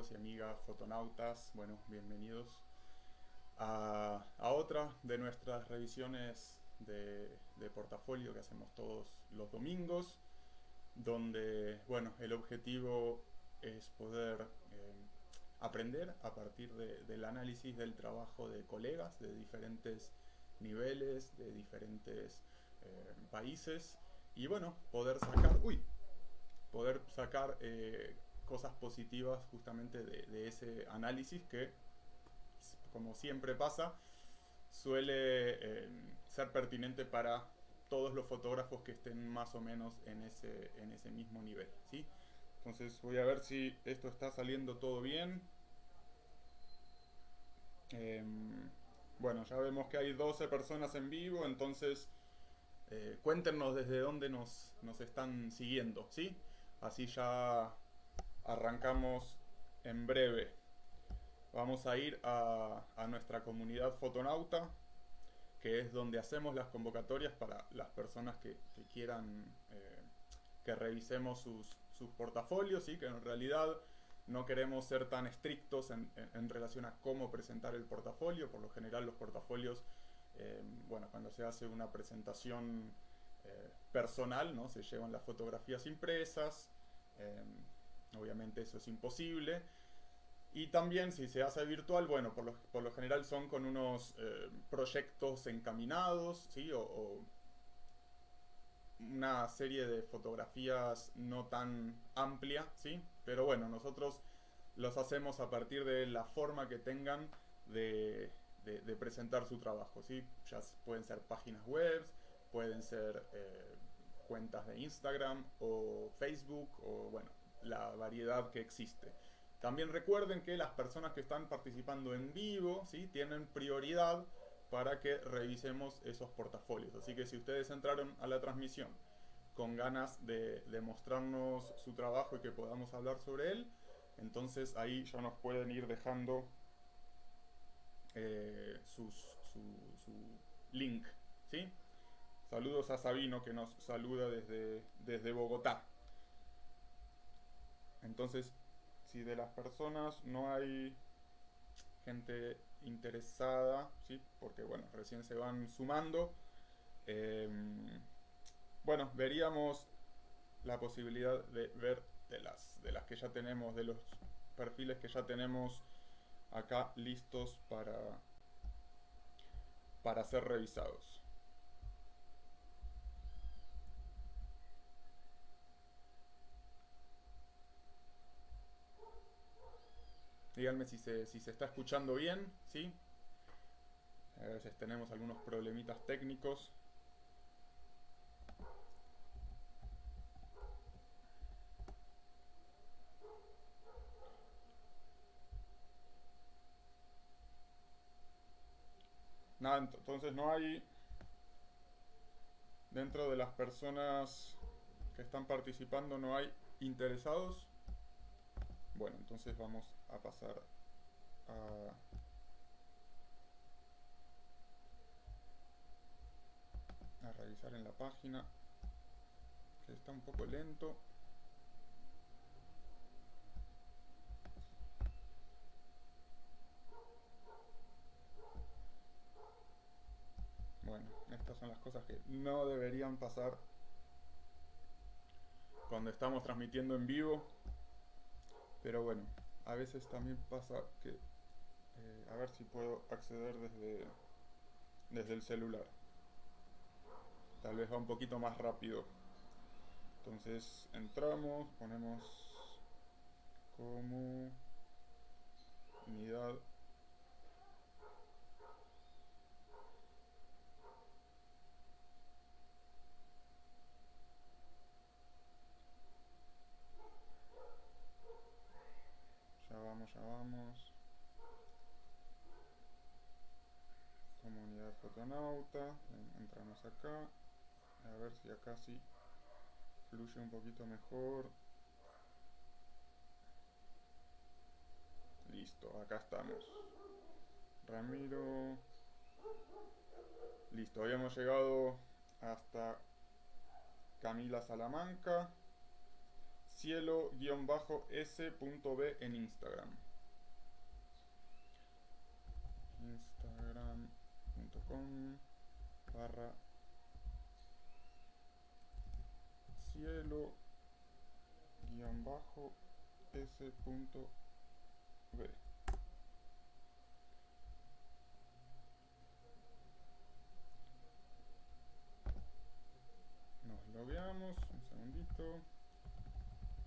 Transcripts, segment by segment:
amigos y amigas fotonautas, bueno, bienvenidos a otra de nuestras revisiones de portafolio que hacemos todos los domingos, donde, bueno, el objetivo es poder aprender a partir del análisis del trabajo de colegas de diferentes niveles, de diferentes países, y bueno, poder sacar cosas positivas justamente de ese análisis que, como siempre pasa, suele ser pertinente para todos los fotógrafos que estén más o menos en ese mismo nivel, ¿sí? Entonces voy a ver si esto está saliendo todo bien. Eh, bueno, ya vemos que hay 12 personas en vivo, entonces cuéntenos desde dónde nos están siguiendo, ¿sí? Así ya arrancamos en breve. Vamos a ir a nuestra comunidad fotonauta, que es donde hacemos las convocatorias para las personas que quieran que revisemos sus portafolios, ¿sí? Que en realidad no queremos ser tan estrictos en relación a cómo presentar el portafolio. Por lo general los portafolios, bueno, cuando se hace una presentación personal, ¿no? Se llevan las fotografías impresas, eh, obviamente eso es imposible. Y también si se hace virtual, bueno, por lo general son con unos proyectos encaminados, ¿sí? O una serie de fotografías no tan amplia, ¿sí? Pero bueno, nosotros los hacemos a partir de la forma que tengan de presentar su trabajo, ¿sí? Ya pueden ser páginas web, pueden ser cuentas de Instagram o Facebook o bueno, la variedad que existe. También recuerden que las personas que están participando en vivo, ¿sí? Tienen prioridad para que revisemos esos portafolios. Así que si ustedes entraron a la transmisión con ganas de mostrarnos su trabajo y que podamos hablar sobre él, entonces ahí ya nos pueden ir dejando su link, ¿sí? Saludos a Sabino que nos saluda desde Bogotá. Entonces, si de las personas no hay gente interesada, ¿sí? Porque bueno, recién se van sumando, eh, bueno, veríamos la posibilidad de ver de las que ya tenemos, de los perfiles que ya tenemos acá listos para ser revisados. Díganme si se está escuchando bien, ¿sí? A veces tenemos algunos problemitas técnicos. Nada, entonces no hay, dentro de las personas que están participando, no hay interesados. Bueno, entonces vamos a pasar a revisar en la página, que está un poco lento. Bueno, estas son las cosas que no deberían pasar cuando estamos transmitiendo en vivo. Pero bueno, a veces también pasa que... a ver si puedo acceder desde el celular. Tal vez va un poquito más rápido. Entonces entramos, ponemos como unidad. Ya vamos, ya vamos. Comunidad fotonauta. Entramos acá. A ver si acá sí fluye un poquito mejor. Listo, acá estamos. Ramiro. Listo, habíamos llegado hasta Camila Salamanca. cielo-s.b en Instagram. instagram.com/cielo-s.b. Nos logueamos, un segundito,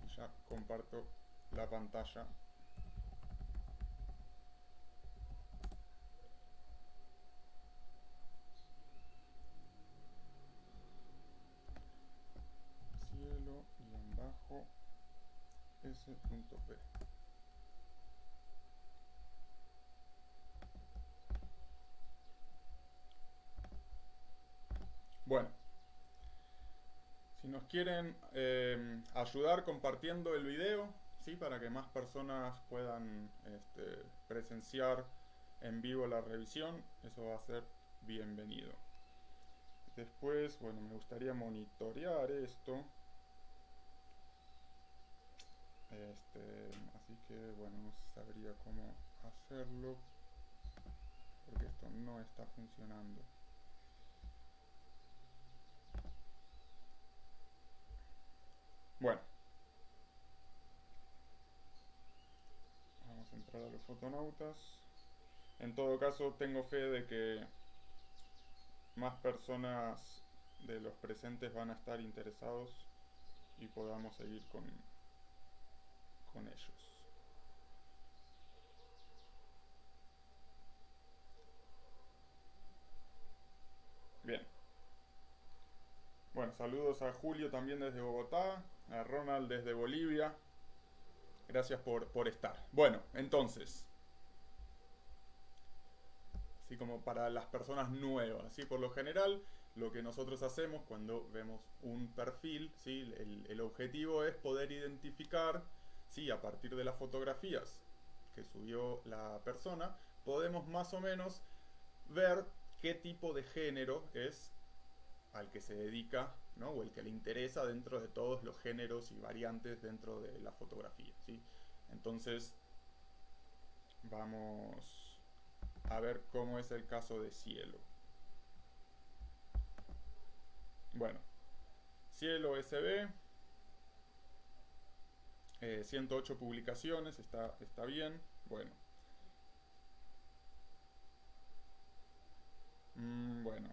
y ya comparto la pantalla. cielo-s.p. Bueno, si nos quieren ayudar compartiendo el video, ¿sí? Para que más personas puedan presenciar en vivo la revisión, eso va a ser bienvenido. Después, bueno, me gustaría monitorear esto. Así que, bueno, no sabría cómo hacerlo, porque esto no está funcionando. Bueno, vamos a entrar a los fotonautas. En todo caso, tengo fe de que más personas de los presentes van a estar interesados y podamos seguir con ellos. Bien. Bueno, saludos a Julio también desde Bogotá, a Ronald desde Bolivia. Gracias por estar. Bueno, entonces, así como para las personas nuevas, ¿sí? Por lo general, lo que nosotros hacemos cuando vemos un perfil, ¿sí? El objetivo es poder identificar, ¿sí? A partir de las fotografías que subió la persona, podemos más o menos ver qué tipo de género es al que se dedica, ¿no? O el que le interesa dentro de todos los géneros y variantes dentro de la fotografía, ¿sí? Entonces, vamos a ver cómo es el caso de Cielo. Bueno, Cielo SB, 108 publicaciones, está bien. Bueno. Bueno.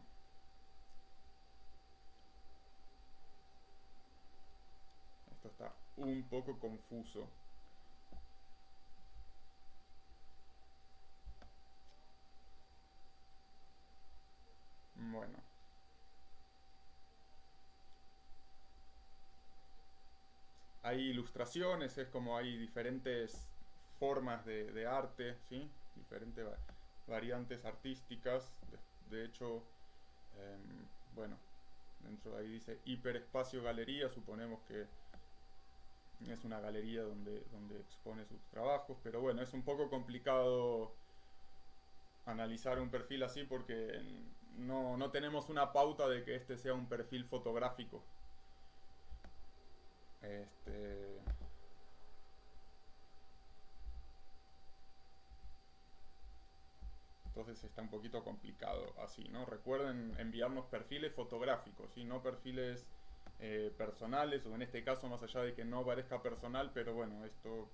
Esto está un poco confuso. Bueno. Hay ilustraciones, es como hay diferentes formas de arte, ¿sí? Diferentes variantes artísticas. De hecho, bueno, dentro de ahí dice hiperespacio galería, suponemos que es una galería donde expone sus trabajos, pero bueno, es un poco complicado analizar un perfil así porque no tenemos una pauta de que este sea un perfil fotográfico. Entonces está un poquito complicado así, ¿no? Recuerden enviarnos perfiles fotográficos, ¿sí? No perfiles personales, o en este caso más allá de que no parezca personal, pero bueno, esto,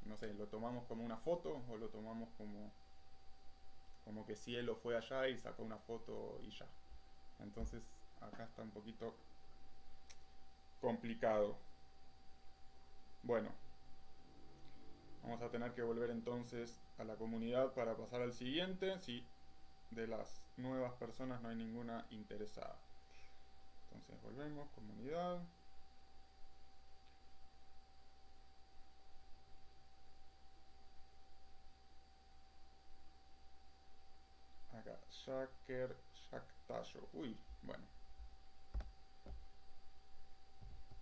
no sé, lo tomamos como una foto o lo tomamos como que Cielo fue allá y sacó una foto y ya. Entonces acá está un poquito complicado. Bueno, vamos a tener que volver entonces a la comunidad para pasar al siguiente, si de las nuevas personas no hay ninguna interesada. Entonces volvemos, comunidad. Acá, Shaker, Shaktayo. Uy, bueno.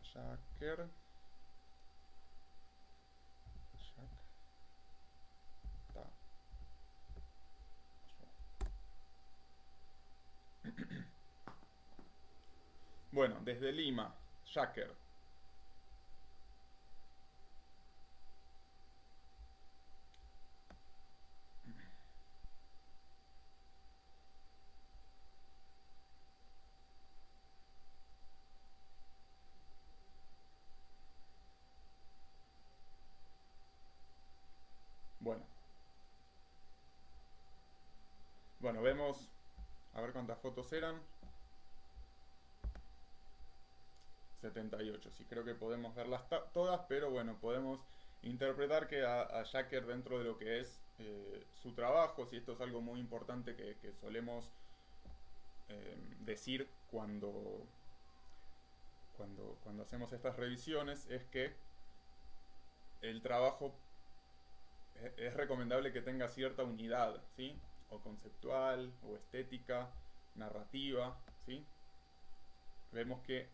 Shaker. Bueno, desde Lima, Shaker. bueno, vemos, a ver cuántas fotos eran. 78, sí, creo que podemos verlas todas, pero bueno, podemos interpretar que a Jacker, dentro de lo que es su trabajo, si esto es algo muy importante que solemos decir cuando hacemos estas revisiones, es que el trabajo es recomendable que tenga cierta unidad, ¿sí? O conceptual, o estética, narrativa, ¿sí? Vemos que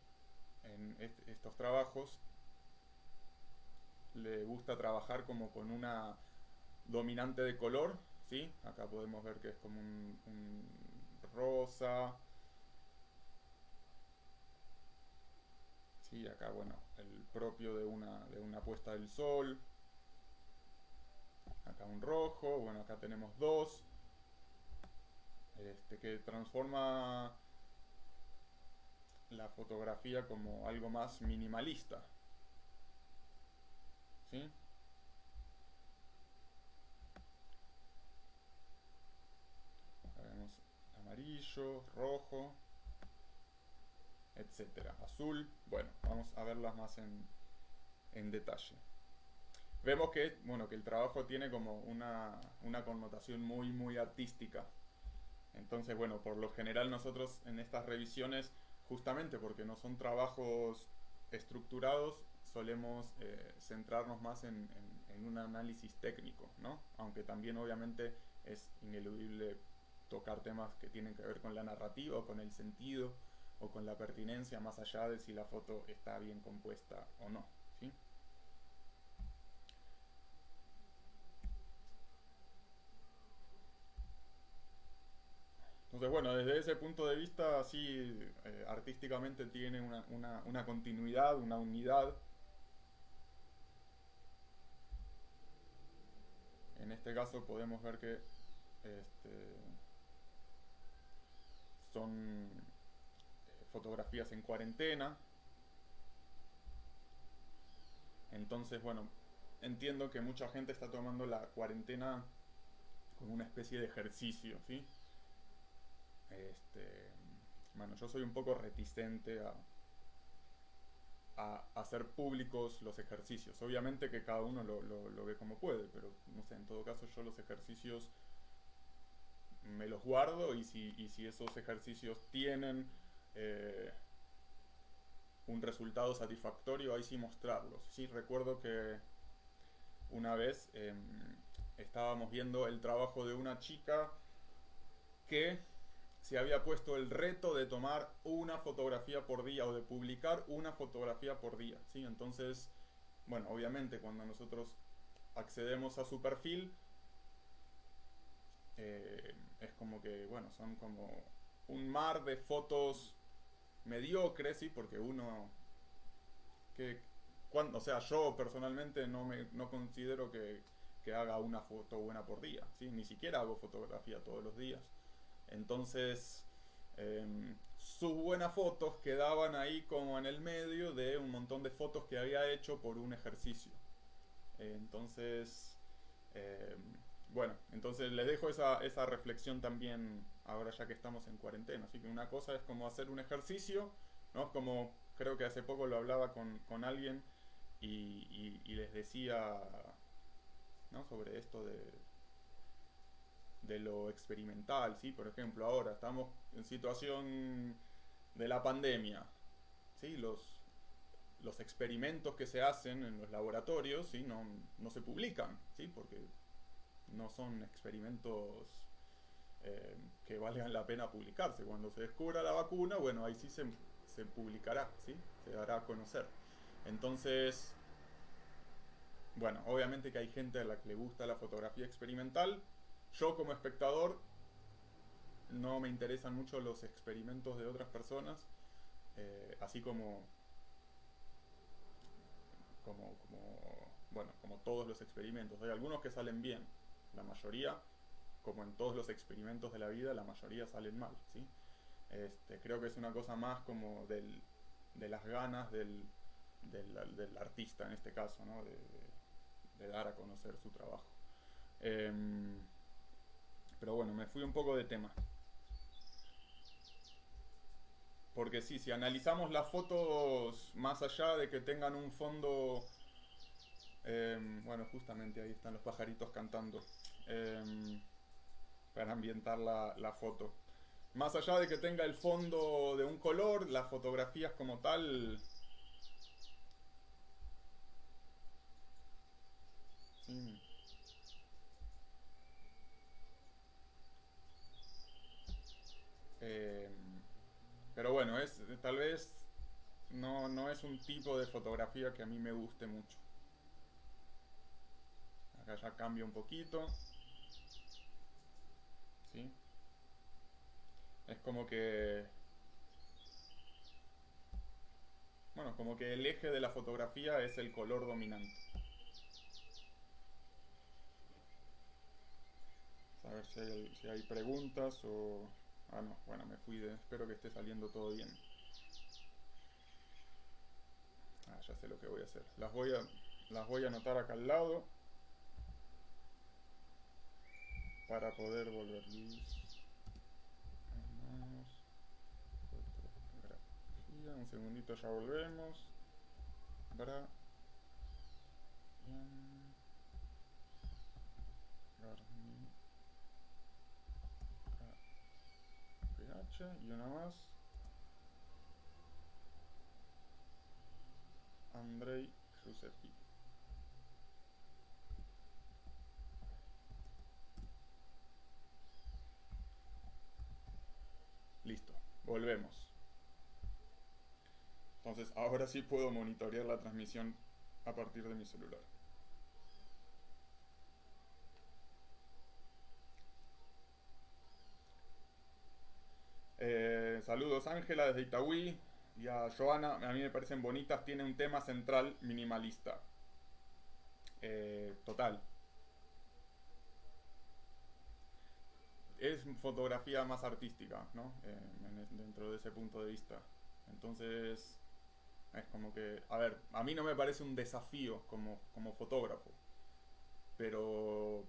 en estos trabajos le gusta trabajar como con una dominante de color, ¿sí? Acá podemos ver que es como un rosa, ¿sí? Acá, bueno, el propio de una puesta del sol, acá un rojo, bueno, acá tenemos dos, que transforma la fotografía como algo más minimalista, ¿sí? Vemos amarillo, rojo, etcétera, azul. Bueno, vamos a verlas más en detalle. Vemos que, bueno, que el trabajo tiene como una connotación muy, muy artística. Entonces, bueno, por lo general nosotros en estas revisiones, justamente porque no son trabajos estructurados, solemos centrarnos más en un análisis técnico, ¿no? Aunque también obviamente es ineludible tocar temas que tienen que ver con la narrativa o con el sentido o con la pertinencia, más allá de si la foto está bien compuesta o no, ¿sí? Entonces, bueno, desde ese punto de vista, sí, artísticamente tiene una continuidad, una unidad. En este caso podemos ver que este, son fotografías en cuarentena. Entonces, bueno, entiendo que mucha gente está tomando la cuarentena como una especie de ejercicio, ¿sí? Este, bueno, yo soy un poco reticente a hacer públicos los ejercicios. Obviamente que cada uno lo ve como puede, pero no sé, en todo caso yo los ejercicios me los guardo y si esos ejercicios tienen eh, un resultado satisfactorio, ahí sí mostrarlos. Sí, recuerdo que una vez estábamos viendo el trabajo de una chica que se había puesto el reto de tomar una fotografía por día o de publicar una fotografía por día, ¿sí? Entonces, bueno, obviamente cuando nosotros accedemos a su perfil, es como que, bueno, son como un mar de fotos mediocres, ¿sí? Porque uno, que, o sea, yo personalmente no considero que haga una foto buena por día, ¿sí? Ni siquiera hago fotografía todos los días. Entonces, sus buenas fotos quedaban ahí como en el medio de un montón de fotos que había hecho por un ejercicio. Entonces, eh, bueno, entonces les dejo esa reflexión también ahora ya que estamos en cuarentena. Así que una cosa es como hacer un ejercicio, ¿no? Como creo que hace poco lo hablaba con alguien y les decía, ¿no? Sobre esto de lo experimental, ¿sí? Por ejemplo, ahora estamos en situación de la pandemia, ¿sí? Los experimentos que se hacen en los laboratorios, ¿sí? No se publican, ¿sí? Porque no son experimentos que valgan la pena publicarse. Cuando se descubra la vacuna, bueno, ahí sí se publicará, ¿sí? Se dará a conocer. Entonces, bueno, obviamente que hay gente a la que le gusta la fotografía experimental. Yo como espectador no me interesan mucho los experimentos de otras personas, así como todos los experimentos. Hay algunos que salen bien, la mayoría, como en todos los experimentos de la vida, la mayoría salen mal, ¿sí? Creo que es una cosa más como de las ganas del artista en este caso, ¿no? De dar a conocer su trabajo. Pero bueno, me fui un poco de tema. Porque sí, si analizamos las fotos más allá de que tengan un fondo, bueno, justamente ahí están los pajaritos cantando, em, para ambientar la foto. Más allá de que tenga el fondo de un color, las fotografías como tal, sí, em, pero bueno, tal vez no es un tipo de fotografía que a mí me guste mucho. Acá ya cambia un poquito, ¿sí? Es como que, bueno, como que el eje de la fotografía es el color dominante. A ver si hay preguntas o... Ah, no, bueno, me fui de... Espero que esté saliendo todo bien. Ah, ya sé lo que voy a hacer. Las voy a anotar acá al lado para poder volver. Fotografía, un segundito, ya volvemos. Bra, Garmin, PH y una más. Andrei Giuseppe. Listo, volvemos. Entonces ahora sí puedo monitorear la transmisión a partir de mi celular. Saludos Ángela desde Itagüí y a Joana, a mí me parecen bonitas, tiene un tema central minimalista. Total. Es fotografía más artística, ¿no? Dentro de ese punto de vista. Entonces, es como que, a ver, a mí no me parece un desafío como fotógrafo, pero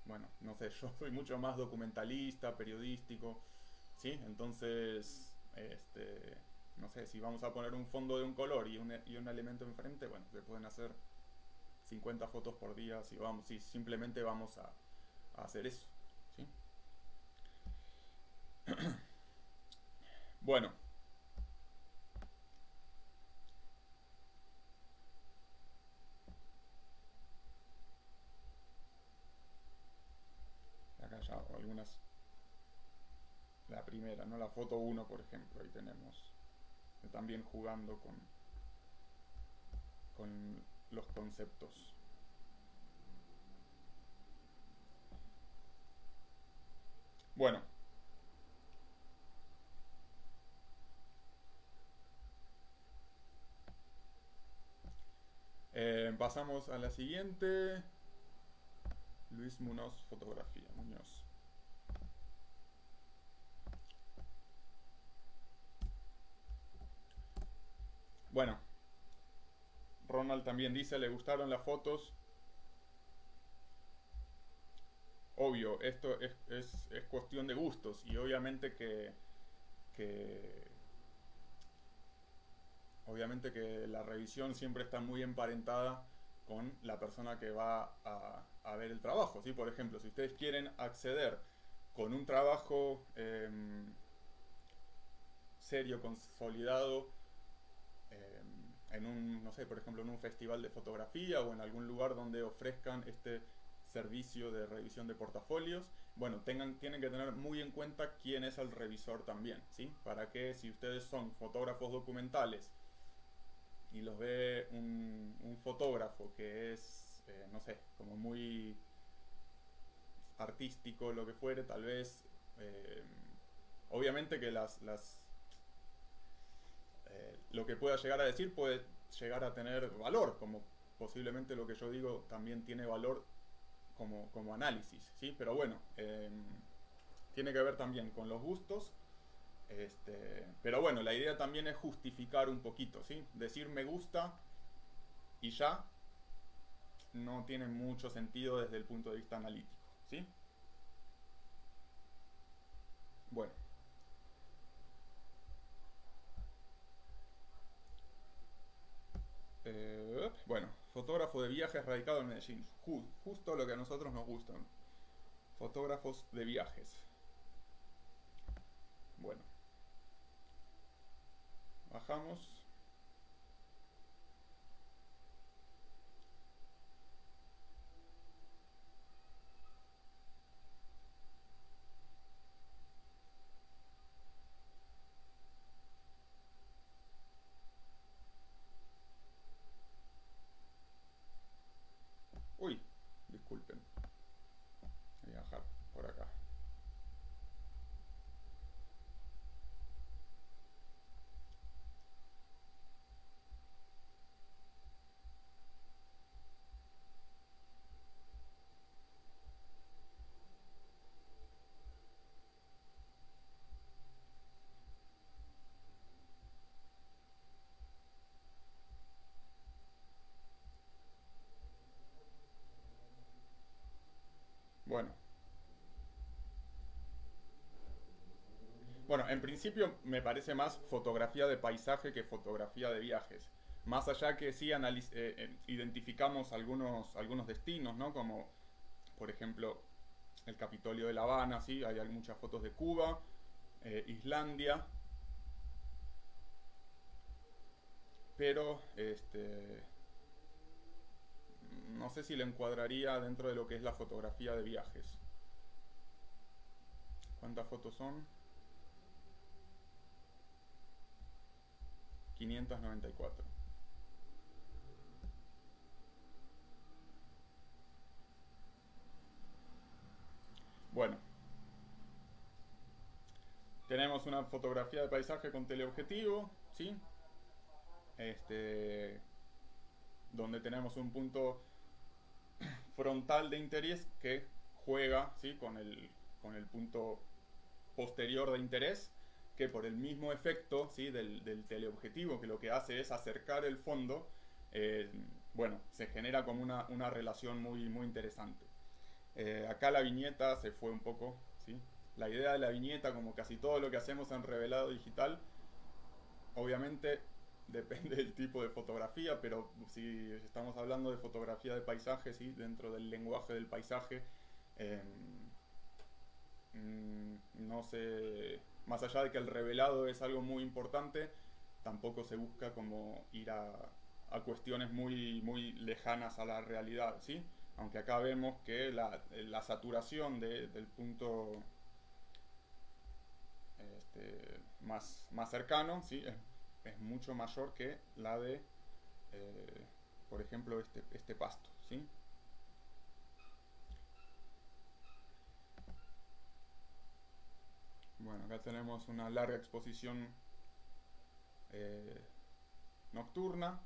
bueno, no sé, yo soy mucho más documentalista, periodístico, ¿sí? Entonces, no sé, si vamos a poner un fondo de un color y un elemento enfrente, bueno, se pueden hacer 50 fotos por día si simplemente vamos a hacer eso, ¿sí? Bueno, acá ya algunas, la primera, ¿no? La foto uno por ejemplo, ahí tenemos también jugando con los conceptos. Bueno, pasamos a la siguiente. Luis Munoz, fotografía. Muñoz. Bueno, Ronald también dice, le gustaron las fotos. Obvio, esto es cuestión de gustos y que obviamente que la revisión siempre está muy emparentada con la persona que va a ver el trabajo, ¿sí? Por ejemplo, si ustedes quieren acceder con un trabajo serio, consolidado, en un, no sé, por ejemplo, en un festival de fotografía o en algún lugar donde ofrezcan este servicio de revisión de portafolios, bueno, tienen que tener muy en cuenta quién es el revisor también, ¿sí? Para que si ustedes son fotógrafos documentales y los ve un fotógrafo que es, no sé, como muy artístico, lo que fuere, tal vez, eh, obviamente que lo que pueda llegar a decir puede llegar a tener valor, como posiblemente lo que yo digo también tiene valor como análisis, ¿sí? Pero bueno, tiene que ver también con los gustos. Pero bueno, la idea también es justificar un poquito, ¿sí? Decir me gusta y ya no tiene mucho sentido desde el punto de vista analítico, ¿sí? Bueno, bueno, fotógrafo de viajes radicado en Medellín. Justo lo que a nosotros nos gustan. Fotógrafos de viajes. Bueno, bajamos. Uy, disculpen. Voy a bajar por acá. Bueno, bueno, en principio me parece más fotografía de paisaje que fotografía de viajes. Más allá que sí identificamos algunos destinos, ¿no? Como, por ejemplo, el Capitolio de La Habana, ¿sí? Hay muchas fotos de Cuba, Islandia, pero no sé si le encuadraría dentro de lo que es la fotografía de viajes. ¿Cuántas fotos son? 594. Bueno, tenemos una fotografía de paisaje con teleobjetivo, ¿sí? Este, donde tenemos un punto frontal de interés que juega, ¿sí? con el punto posterior de interés, que por el mismo efecto, ¿sí? del teleobjetivo, que lo que hace es acercar el fondo, eh, bueno, se genera como una relación muy interesante. Acá la viñeta se fue un poco, ¿sí? La idea de la viñeta, como casi todo lo que hacemos en revelado digital, obviamente depende del tipo de fotografía, pero si estamos hablando de fotografía de paisaje, ¿sí? Dentro del lenguaje del paisaje, eh, no sé, más allá de que el revelado es algo muy importante, tampoco se busca como ir a cuestiones muy lejanas a la realidad, ¿sí? Aunque acá vemos que la saturación del punto más cercano, ¿sí? Es mucho mayor que la de, eh, por ejemplo, este pasto, ¿sí? Bueno, acá tenemos una larga exposición eh, nocturna,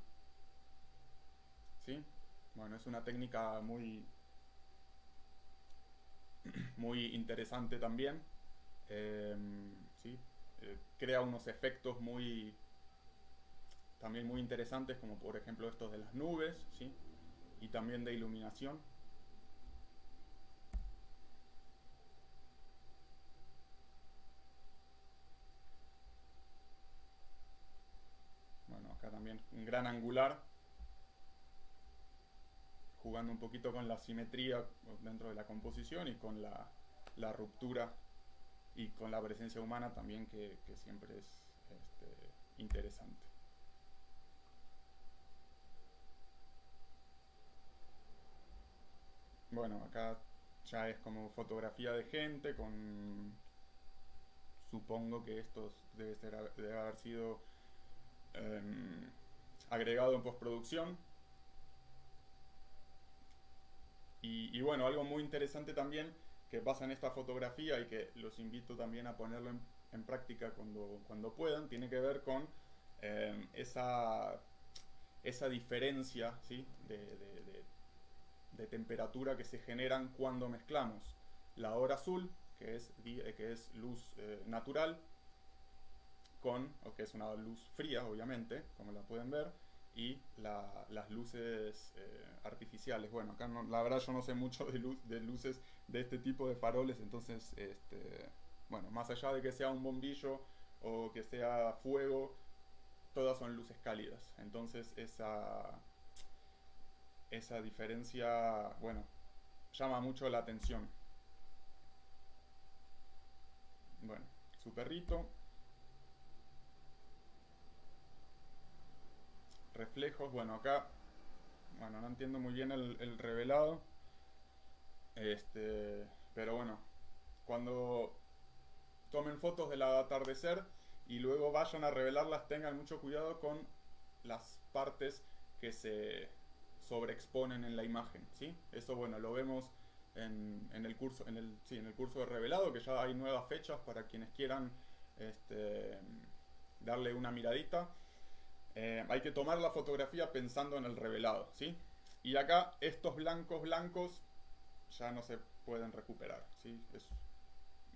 ¿sí? Bueno, es una técnica muy interesante también, eh, ¿sí? Crea unos efectos también muy interesantes, como por ejemplo estos de las nubes, ¿sí? Y también de iluminación. Bueno, acá también un gran angular, jugando un poquito con la simetría dentro de la composición y con la ruptura y con la presencia humana también, que siempre es interesante. Bueno, acá ya es como fotografía de gente con, supongo que esto debe haber sido eh, agregado en postproducción. Y bueno, algo muy interesante también que pasa en esta fotografía y que los invito también a ponerlo en práctica cuando puedan, tiene que ver con esa diferencia, ¿sí? de temperatura que se generan cuando mezclamos la hora azul, que es luz natural, o que es una luz fría, obviamente, como la pueden ver, y las luces artificiales. Bueno, acá la verdad yo no sé mucho de luces de este tipo de faroles, entonces bueno, más allá de que sea un bombillo o que sea fuego, todas son luces cálidas. Entonces esa diferencia, bueno, llama mucho la atención. Bueno, su perrito, reflejos, bueno, acá, bueno, no entiendo muy bien el revelado, pero bueno, cuando tomen fotos del atardecer y luego vayan a revelarlas, tengan mucho cuidado con las partes que se sobreexponen en la imagen, ¿sí? Eso, bueno, lo vemos en el curso, sí, en el curso de revelado, que ya hay nuevas fechas para quienes quieran este, darle una miradita. Hay que tomar la fotografía pensando en el revelado, ¿sí? Y acá estos blancos blancos ya no se pueden recuperar, ¿sí?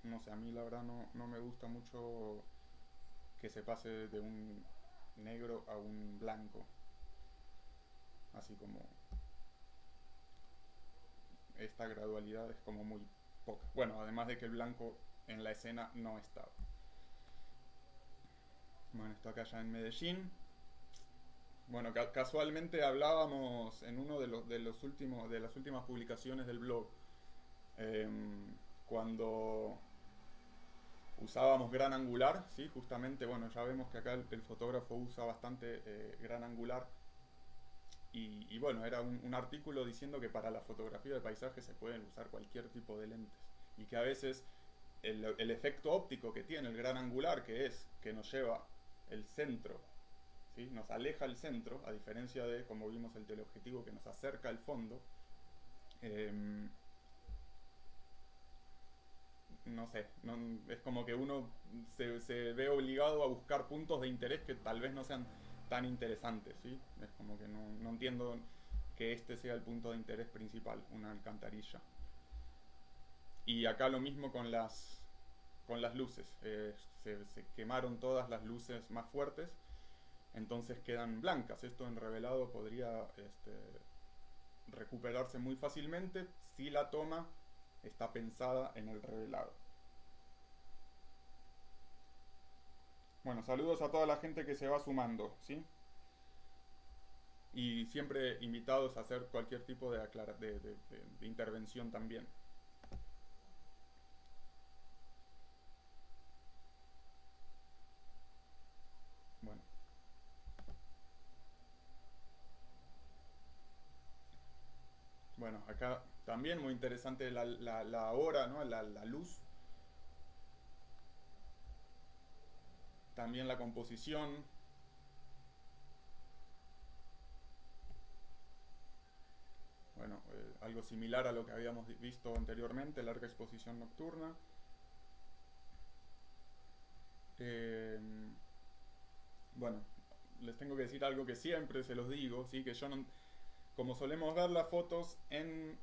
No sé, a mí la verdad no me gusta mucho que se pase de un negro a un blanco, así como esta gradualidad es como muy poca. Bueno, además de que el blanco en la escena no estaba. Bueno, esto acá ya en Medellín. Bueno, casualmente hablábamos en uno de las últimas publicaciones del blog, cuando usábamos gran angular, ¿sí? Justamente, bueno, ya vemos que acá el fotógrafo usa bastante gran angular. Y bueno, era un artículo diciendo que para la fotografía de paisaje se pueden usar cualquier tipo de lentes. Y que a veces el efecto óptico que tiene el gran angular, que es que nos lleva el centro, ¿sí? Nos aleja el centro, a diferencia de, como vimos, el teleobjetivo que nos acerca al fondo. Eh, no sé, es como que uno se ve obligado a buscar puntos de interés que tal vez no sean tan interesantes, ¿sí? Es como que no entiendo que este sea el punto de interés principal, una alcantarilla. Y acá lo mismo con las luces. Se quemaron todas las luces más fuertes, entonces quedan blancas. Esto en revelado podría recuperarse muy fácilmente si la toma está pensada en el revelado. Bueno, saludos a toda la gente que se va sumando, ¿sí? Y siempre invitados a hacer cualquier tipo de intervención también. Bueno, bueno, acá también muy interesante la hora, ¿no? La luz, también la composición. Bueno, algo similar a lo que habíamos visto anteriormente, larga exposición nocturna. Eh, bueno, les tengo que decir algo que siempre se los digo, ¿sí? Que yo no, como solemos ver las fotos en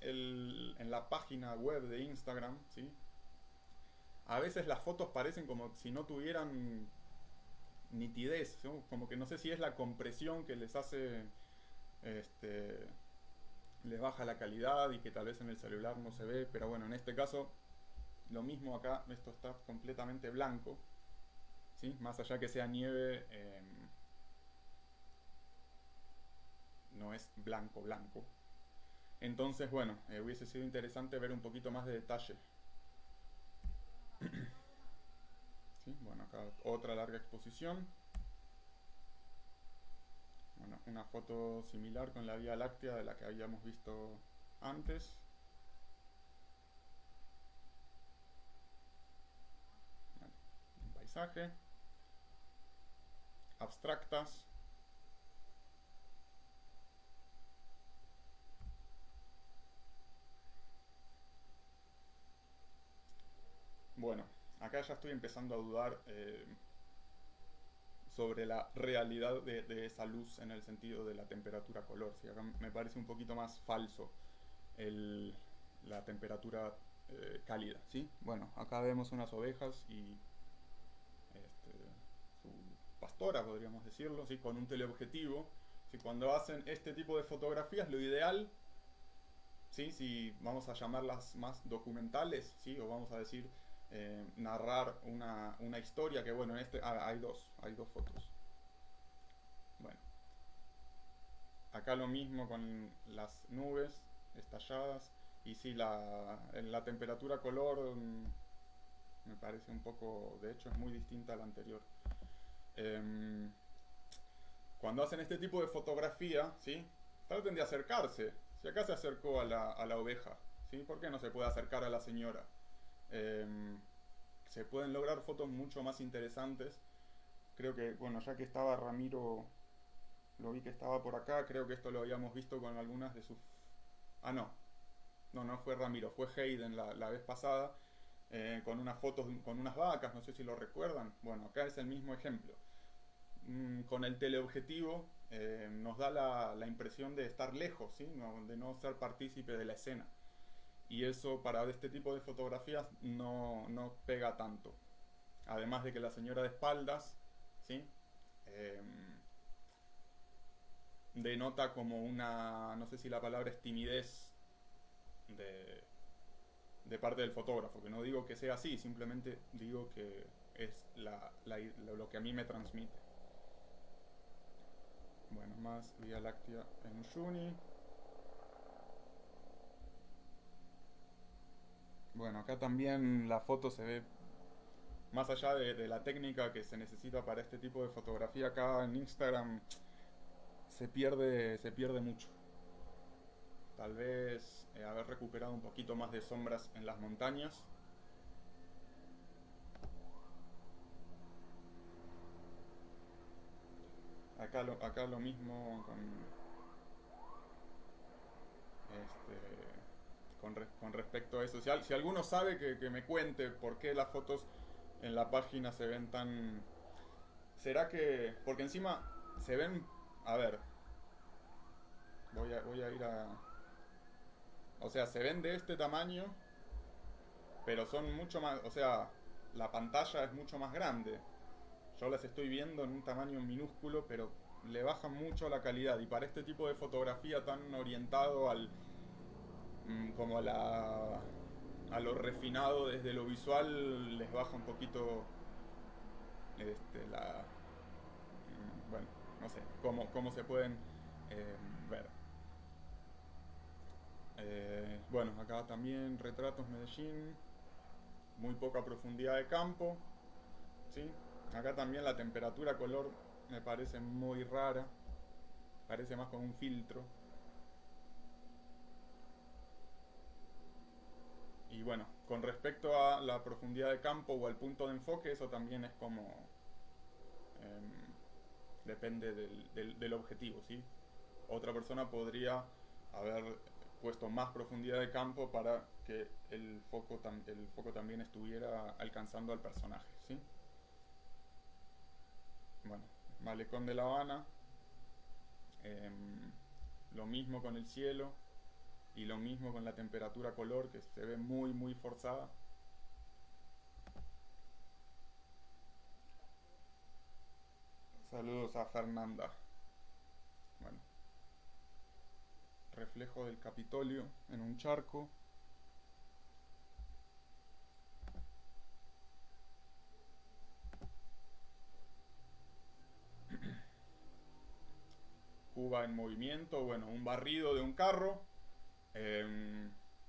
la página web de Instagram, ¿sí? A veces las fotos parecen como si no tuvieran nitidez, ¿no? Como que no sé si es la compresión que les hace, este, les baja la calidad y que tal vez en el celular no se ve, pero bueno, en este caso lo mismo acá, esto está completamente blanco, ¿sí? Más allá que sea nieve, no es blanco blanco. Entonces, bueno, hubiese sido interesante ver un poquito más de detalle. ¿Sí? Bueno, acá otra larga exposición. Bueno, una foto similar con la Vía Láctea de la que habíamos visto antes. Bueno, un paisaje. Abstractas. Bueno, acá ya estoy empezando a dudar sobre la realidad de esa luz en el sentido de la temperatura color. ¿Sí? Acá me parece un poquito más falso el, la temperatura cálida. ¿Sí? Bueno, acá vemos unas ovejas y su pastora, podríamos decirlo, ¿sí? Con un teleobjetivo. ¿Sí? Cuando hacen este tipo de fotografías, lo ideal, ¿sí? Si vamos a llamarlas más documentales, ¿sí? O vamos a decir narrar una historia que, bueno, en este hay dos fotos. Bueno, acá lo mismo con las nubes estalladas. Y sí, la temperatura color me parece un poco, de hecho es muy distinta a la anterior. Em, Cuando hacen este tipo de fotografía, ¿sí? Traten de acercarse. Si acá se acercó a la oveja, ¿sí? ¿Por qué no se puede acercar a la señora? Em, Se pueden lograr fotos mucho más interesantes. Creo que, bueno, ya que estaba Ramiro, lo vi que estaba por acá, creo que esto lo habíamos visto con algunas de sus... Ah, no, no fue Ramiro, fue Hayden la vez pasada, con unas fotos con unas vacas, no sé si lo recuerdan. Bueno, acá es el mismo ejemplo. Con el teleobjetivo nos da la impresión de estar lejos, ¿sí? De no ser partícipe de la escena. Y eso para este tipo de fotografías no pega tanto. Además de que la señora de espaldas, ¿sí? Eh, denota como una, no sé si la palabra es timidez de, de parte del fotógrafo, que no digo que sea así, simplemente digo que es lo que a mí me transmite. Bueno, más Vía Láctea en Uyuni. Bueno, acá también la foto se ve, más allá de la técnica que se necesita para este tipo de fotografía, acá en Instagram se pierde mucho. Tal vez haber recuperado un poquito más de sombras en las montañas. Acá lo mismo con respecto a eso. Si alguno sabe que me cuente por qué las fotos en la página se ven tan... ¿Será que...? Porque encima se ven... A ver, voy a ir a... O sea, se ven de este tamaño, pero son mucho más... O sea, la pantalla es mucho más grande. Yo las estoy viendo en un tamaño minúsculo, pero le bajan mucho la calidad. Y para este tipo de fotografía tan orientado al... como a lo refinado desde lo visual, les baja un poquito bueno, no sé, cómo se pueden ver. Bueno, acá también retratos Medellín, muy poca profundidad de campo, ¿sí? Acá también la temperatura color me parece muy rara, parece más con un filtro. Y bueno, con respecto a la profundidad de campo o al punto de enfoque, eso también es como... em, depende del objetivo, ¿sí? Otra persona podría haber puesto más profundidad de campo para que el foco también estuviera alcanzando al personaje, ¿sí? Bueno, Malecón de La Habana, em, lo mismo con el cielo y lo mismo con la temperatura color que se ve muy forzada. Saludos a Fernanda. Bueno, reflejo del Capitolio en un charco. Cuba en movimiento, bueno, un barrido de un carro.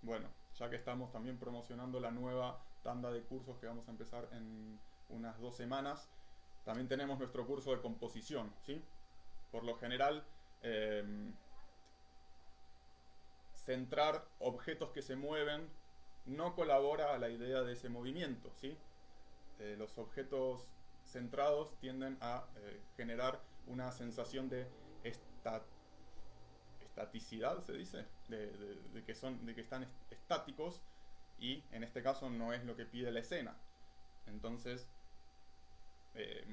Bueno, ya que estamos también promocionando la nueva tanda de cursos que vamos a empezar en unas 2 semanas, también tenemos nuestro curso de composición, ¿sí? Por lo general, eh, centrar objetos que se mueven no colabora a la idea de ese movimiento, ¿sí? Los objetos centrados tienden a generar una sensación de esta, estaticidad, se dice, de que están estáticos, y en este caso no es lo que pide la escena. Entonces, eh,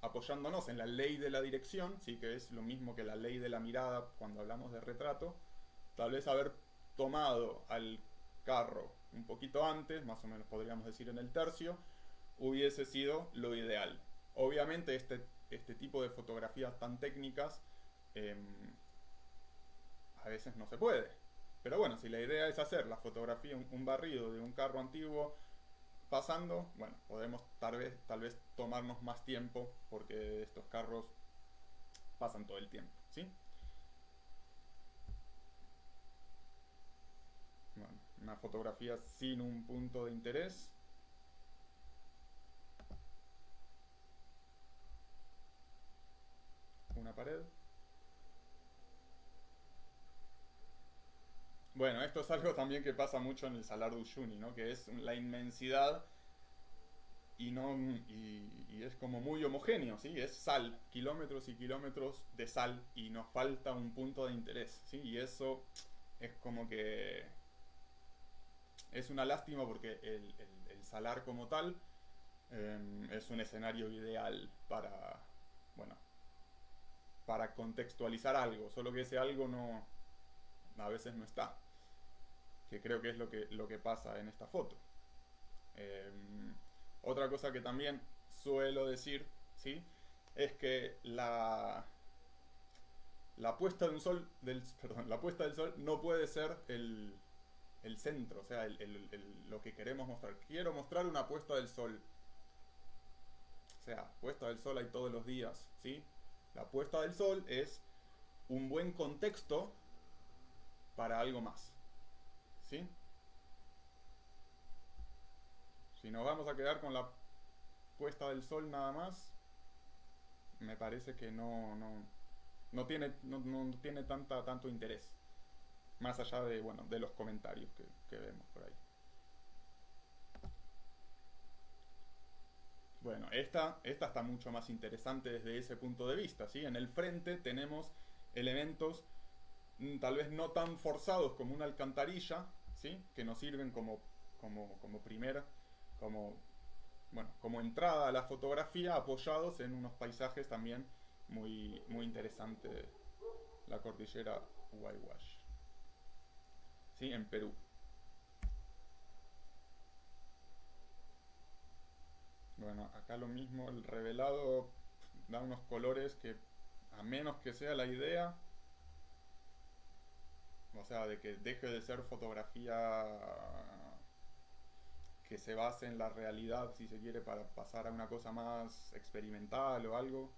apoyándonos en la ley de la dirección, sí, que es lo mismo que la ley de la mirada cuando hablamos de retrato, tal vez haber tomado al carro un poquito antes, más o menos podríamos decir en el tercio, hubiese sido lo ideal. Obviamente este tipo de fotografías tan técnicas eh, a veces no se puede. Pero bueno, si la idea es hacer la fotografía, un barrido de un carro antiguo pasando, bueno, podemos tal vez tomarnos más tiempo porque estos carros pasan todo el tiempo, ¿sí? Bueno, una fotografía sin un punto de interés. Una pared. Bueno, esto es algo también que pasa mucho en el Salar de Uyuni, ¿no? Que es la inmensidad y no y es como muy homogéneo, ¿sí? Es sal, kilómetros y kilómetros de sal y nos falta un punto de interés, ¿sí? Y eso es como que es una lástima porque el salar como tal es un escenario ideal para, bueno, para contextualizar algo, solo que ese algo no, a veces no está, que creo que es lo que pasa en esta foto. Eh, Otra cosa que también suelo decir, ¿sí? Es que la puesta de un sol, perdón, la puesta del sol no puede ser el centro, o sea, lo que queremos mostrar. Quiero mostrar una puesta del sol. O sea, puesta del sol hay todos los días, ¿sí? La puesta del sol es un buen contexto para algo más, ¿sí? Si nos vamos a quedar con la puesta del sol nada más, me parece que no tiene tanto interés. Más allá de, bueno, de los comentarios que vemos por ahí. Bueno, esta está mucho más interesante desde ese punto de vista, ¿sí? En el frente tenemos elementos tal vez no tan forzados como una alcantarilla, ¿sí? Que nos sirven como primera, como, bueno, como entrada a la fotografía, apoyados en unos paisajes también muy interesantes, la cordillera Huayhuash, ¿sí? En Perú. Bueno, acá lo mismo, el revelado da unos colores que, a menos que sea la idea, o sea, de que deje de ser fotografía que se base en la realidad, si se quiere, para pasar a una cosa más experimental o algo.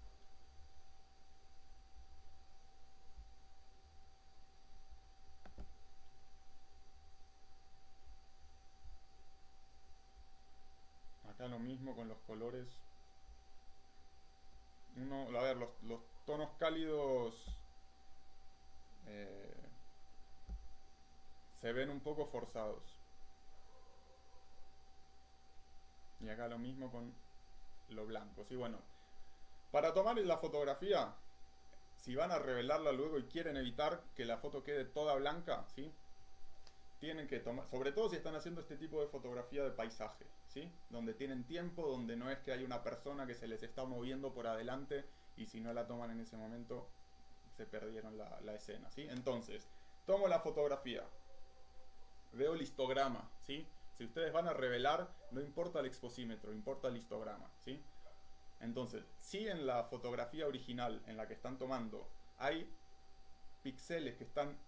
Acá lo mismo con los colores. A ver, los tonos cálidos eh, se ven un poco forzados. Y acá lo mismo con lo blanco. Sí, bueno, para tomar la fotografía, si van a revelarla luego y quieren evitar que la foto quede toda blanca, ¿sí? Tienen que tomar, sobre todo si están haciendo este tipo de fotografía de paisaje, ¿sí? Donde tienen tiempo, donde no es que hay una persona que se les está moviendo por adelante y si no la toman en ese momento se perdieron la escena, ¿sí? Entonces, tomo la fotografía, veo el histograma, ¿sí? Si ustedes van a revelar, no importa el exposímetro, importa el histograma, ¿sí? Entonces, si en la fotografía original en la que están tomando hay píxeles que están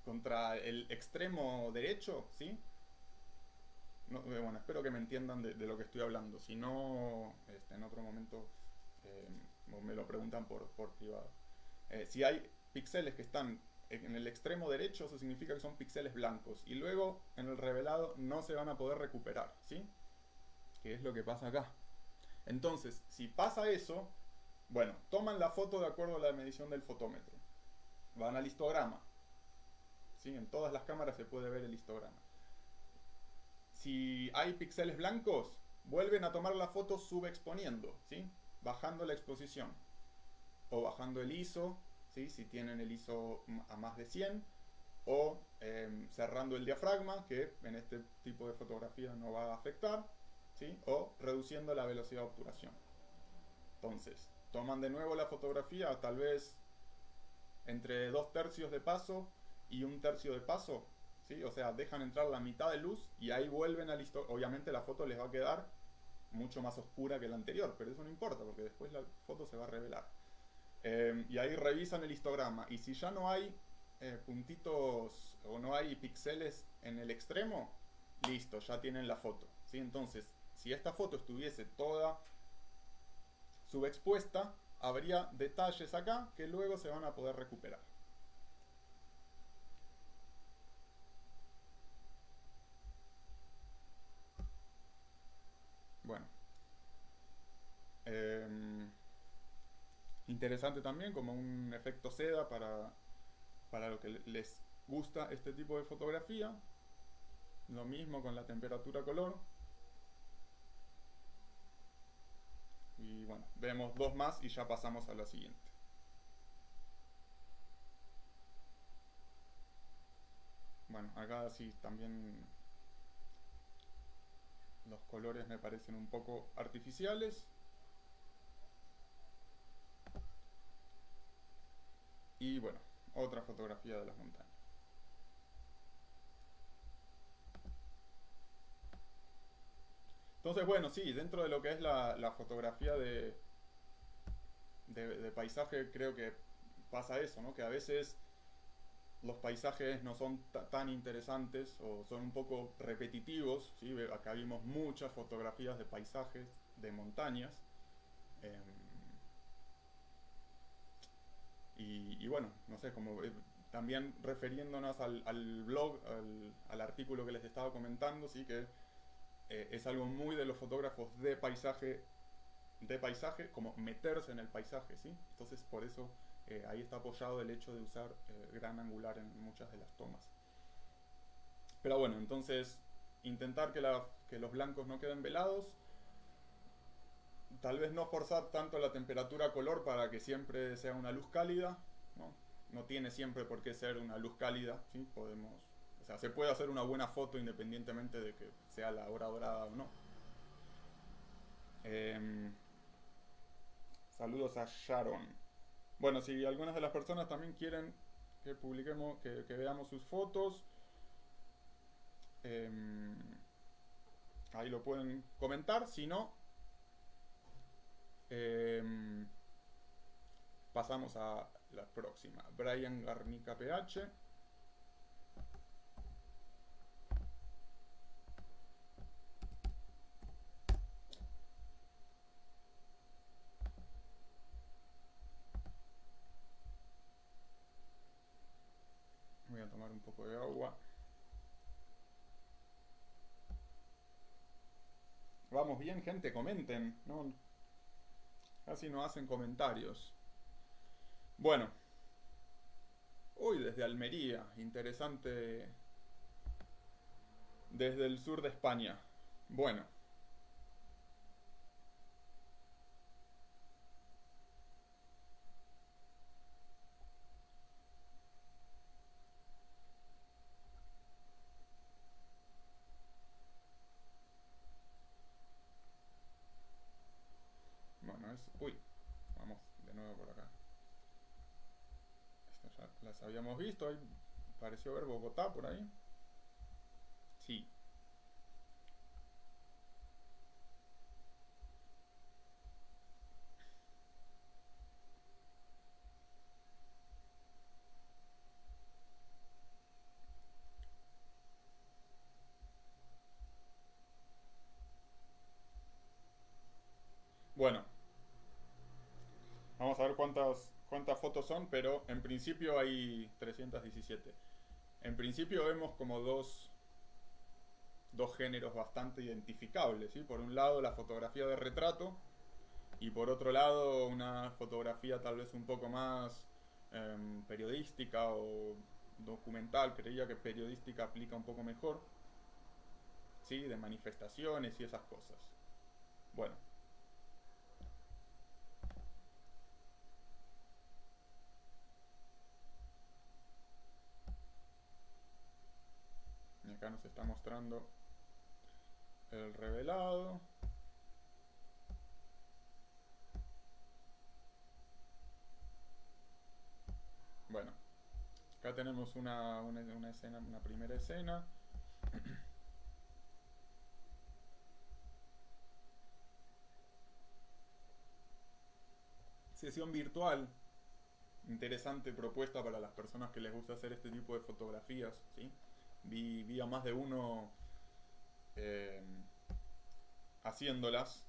contra el extremo derecho, ¿sí? No, bueno, espero que me entiendan de lo que estoy hablando. Si no, en otro momento eh, me lo preguntan por privado. Si hay píxeles que están en el extremo derecho, eso significa que son píxeles blancos. Y luego en el revelado no se van a poder recuperar, ¿sí? Que es lo que pasa acá. Entonces, si pasa eso, bueno, toman la foto de acuerdo a la medición del fotómetro. Van al histograma. ¿Sí? En todas las cámaras se puede ver el histograma. Si hay píxeles blancos, vuelven a tomar la foto subexponiendo, ¿sí? Bajando la exposición o bajando el ISO, ¿sí? Si tienen el ISO a más de 100, o cerrando el diafragma, que en este tipo de fotografía no va a afectar, ¿sí? O reduciendo la velocidad de obturación. Entonces, toman de nuevo la fotografía, tal vez entre 2/3 de paso y 1/3 de paso, ¿sí? O sea, dejan entrar la mitad de luz y ahí vuelven al histograma. Obviamente la foto les va a quedar mucho más oscura que la anterior, pero eso no importa porque después la foto se va a revelar. Y ahí revisan el histograma y si ya no hay puntitos o no hay píxeles en el extremo, listo, ya tienen la foto, ¿sí? Entonces, si esta foto estuviese toda subexpuesta, habría detalles acá que luego se van a poder recuperar. Bueno, eh, interesante también como un efecto seda para lo que les gusta este tipo de fotografía. Lo mismo con la temperatura color. Y bueno, vemos dos más y ya pasamos a la siguiente. Bueno, acá sí también los colores me parecen un poco artificiales. Y bueno, otra fotografía de las montañas. Entonces, bueno, sí, dentro de lo que es la fotografía de paisaje, creo que pasa eso, ¿no? Que a veces los paisajes no son tan interesantes o son un poco repetitivos, ¿sí? Acá vimos muchas fotografías de paisajes, de montañas. eh, y bueno, no sé, como también refiriéndonos al blog, al artículo que les estaba comentando, sí que es algo muy de los fotógrafos de paisaje, como meterse en el paisaje, ¿sí? Entonces por eso ahí está apoyado el hecho de usar gran angular en muchas de las tomas. Pero bueno, entonces intentar que los blancos no queden velados, tal vez no forzar tanto la temperatura color para que siempre sea una luz cálida, ¿no? No tiene siempre por qué ser una luz cálida, ¿sí? Podemos, o sea, se puede hacer una buena foto independientemente de que sea la hora dorada o no. Eh, Saludos a Sharon. Bueno, si algunas de las personas también quieren que publiquemos, que veamos sus fotos, eh, ahí lo pueden comentar. Si no, eh, pasamos a la próxima. Brian Garnica PH. Voy a tomar un poco de agua. Vamos bien, gente, comenten. ¿No? Casi no hacen comentarios. Bueno, uy, desde Almería, interesante. Desde el sur de España. Bueno, bueno, es... Uy, vamos de nuevo por acá. Estas ya las habíamos visto. Ahí pareció ver Bogotá por ahí. Sí. Bueno, vamos a ver cuántas fotos son, pero en principio hay 317. En principio vemos como dos géneros bastante identificables, ¿sí? Por un lado la fotografía de retrato y por otro lado una fotografía tal vez un poco más periodística o documental. Creía que periodística aplica un poco mejor, ¿sí? De manifestaciones y esas cosas. Bueno, y acá nos está mostrando el revelado. Bueno, acá tenemos una escena, una primera escena. Sesión virtual, interesante propuesta para las personas que les gusta hacer este tipo de fotografías, ¿sí? Vi a más de uno eh, haciéndolas.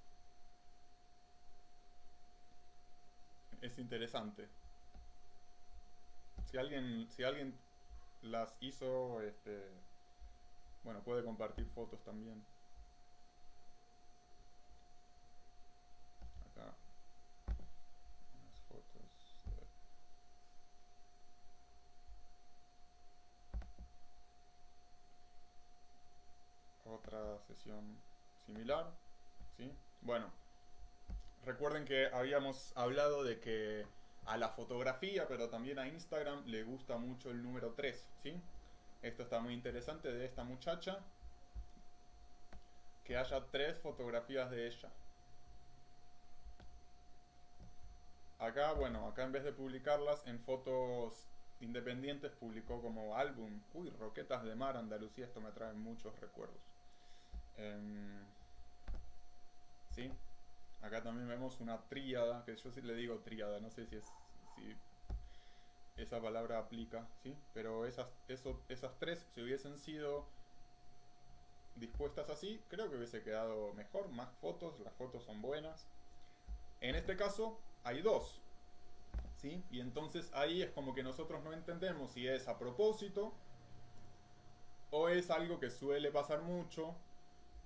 Es interesante. Si alguien las hizo, bueno, puede compartir fotos también. Acá, unas fotos. Otra sesión similar, ¿sí? Bueno, recuerden que habíamos hablado de que a la fotografía, pero también a Instagram, le gusta mucho el número 3, ¿sí? Esto está muy interesante de esta muchacha, que haya 3 fotografías de ella. Acá, bueno, acá en vez de publicarlas en fotos independientes, publicó como álbum. Uy, Roquetas de Mar, Andalucía, esto me trae muchos recuerdos. Em, ¿Sí? Acá también vemos una tríada, que yo sí le digo tríada, no sé si esa palabra aplica, ¿sí? Pero esas 3, si hubiesen sido dispuestas así, creo que hubiese quedado mejor, más fotos, las fotos son buenas. En este caso hay 2, ¿sí? Y entonces ahí es como que nosotros no entendemos si es a propósito o es algo que suele pasar mucho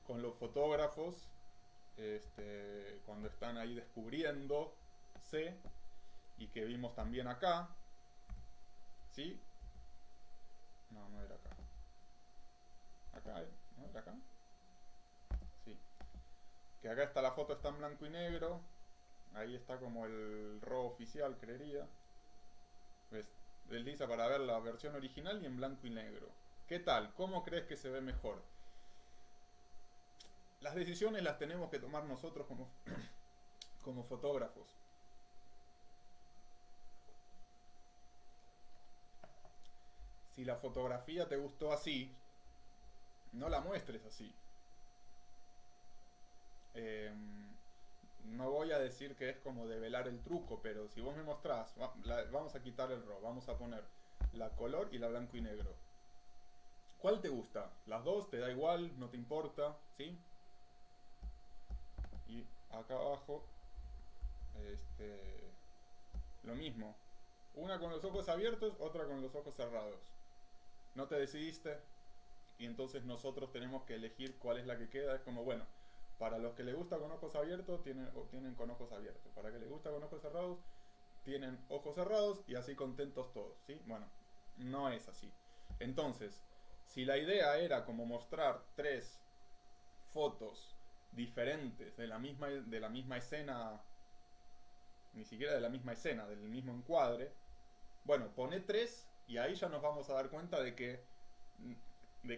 con los fotógrafos, cuando están ahí descubriéndose, y que vimos también acá, ¿sí? No, no era acá. Acá, ¿no era acá? Sí. Que acá está la foto, está en blanco y negro. Ahí está como el RAW oficial, creería. ¿Ves? Desliza para ver la versión original y en blanco y negro. ¿Qué tal? ¿Cómo crees que se ve mejor? Las decisiones las tenemos que tomar nosotros como fotógrafos. Si la fotografía te gustó así, no la muestres así. Eh, no voy a decir que es como develar el truco, pero si vos me mostrás, vamos a quitar el RAW, vamos a poner la color y la blanco y negro. ¿Cuál te gusta? ¿Las dos? ¿Te da igual? ¿No te importa? ¿Sí? Y acá abajo, este, lo mismo. Una con los ojos abiertos, otra con los ojos cerrados. No te decidiste y entonces nosotros tenemos que elegir cuál es la que queda. Es como, bueno, para los que les gusta con ojos abiertos, tienen con ojos abiertos. Para que les gusta con ojos cerrados, tienen ojos cerrados y así contentos todos, ¿sí? Bueno, no es así. Entonces, si la idea era como mostrar 3 fotos diferentes de la misma escena, ni siquiera de la misma escena, del mismo encuadre, bueno, pone 3 y ahí ya nos vamos a dar cuenta de que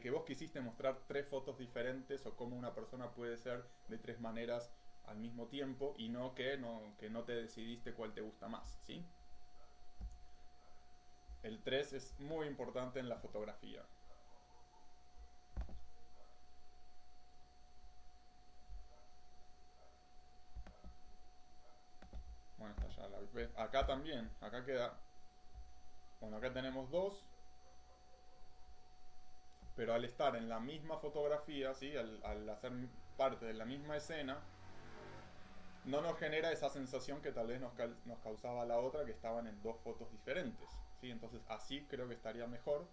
vos quisiste mostrar 3 fotos diferentes o cómo una persona puede ser de 3 maneras al mismo tiempo y no te decidiste cuál te gusta más, ¿sí? El 3 es muy importante en la fotografía. Bueno, esta ya la ves. Acá también, acá queda. Bueno, acá tenemos 2, pero al estar en la misma fotografía, ¿sí? Al hacer parte de la misma escena, no nos genera esa sensación que tal vez nos causaba la otra, que estaban en 2 fotos diferentes, ¿sí? Entonces así creo que estaría mejor,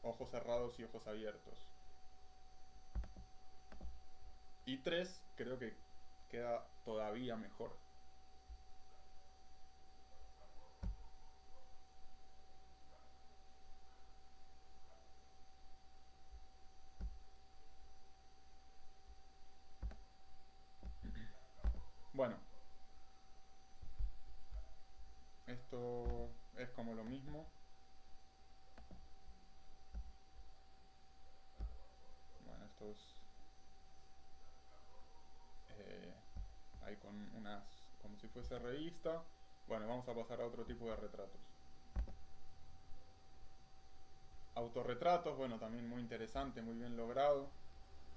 ojos cerrados y ojos abiertos. Y 3 creo que queda todavía mejor. Bueno, esto es como lo mismo. Bueno, estos eh, ahí con unas, como si fuese revista. Bueno, vamos a pasar a otro tipo de retratos. Autorretratos, bueno, también muy interesante, muy bien logrado.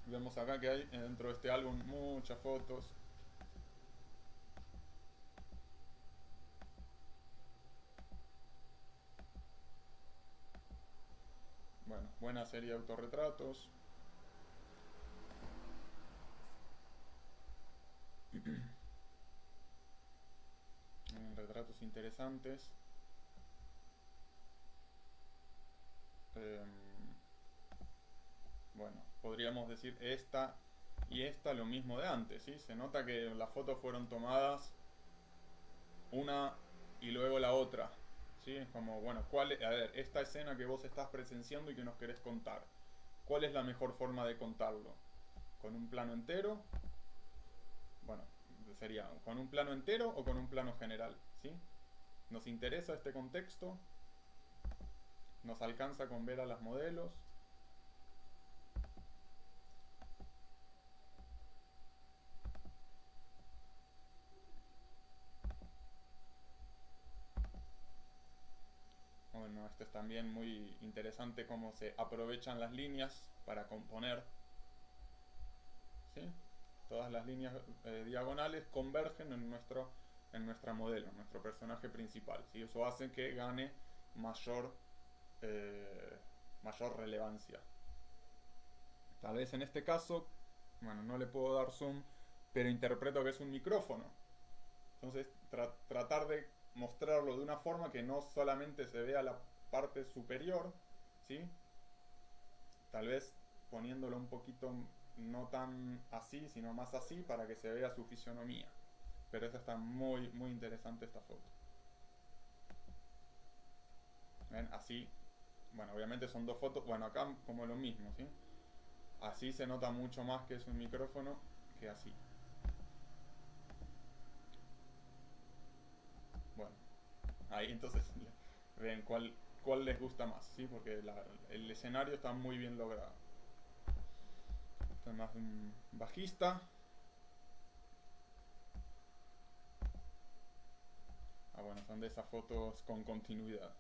Vemos acá que hay dentro de este álbum muchas fotos. Bueno, buena serie de autorretratos. Retratos interesantes. Eh, bueno, podríamos decir esta y esta lo mismo de antes, ¿sí? Se nota que las fotos fueron tomadas una y luego la otra, ¿sí? Es como, bueno, a ver, esta escena que vos estás presenciando y que nos querés contar, ¿cuál es la mejor forma de contarlo? ¿Con un plano entero? Bueno, sería con un plano entero o con un plano general, ¿sí? ¿Nos interesa este contexto? ¿Nos alcanza con ver a las modelos? Bueno, esto es también muy interesante cómo se aprovechan las líneas para componer, ¿sí? Todas las líneas diagonales convergen en nuestra modelo, en nuestro personaje principal, ¿sí? Eso hace que gane mayor, eh, mayor relevancia. Tal vez en este caso, bueno, no le puedo dar zoom, pero interpreto que es un micrófono. Entonces, tratar de mostrarlo de una forma que no solamente se vea la parte superior, ¿sí? Tal vez poniéndolo un poquito no tan así, sino más así para que se vea su fisionomía. Pero esta está muy, muy interesante esta foto. ¿Ven? Así, bueno, obviamente son dos fotos, bueno, acá como lo mismo, ¿sí? Así se nota mucho más que es un micrófono que así. Bueno, ahí entonces ven cuál les gusta más, ¿sí? Porque el escenario está muy bien logrado. Esto es más de un bajista. Ah, bueno, son de esas fotos con continuidad.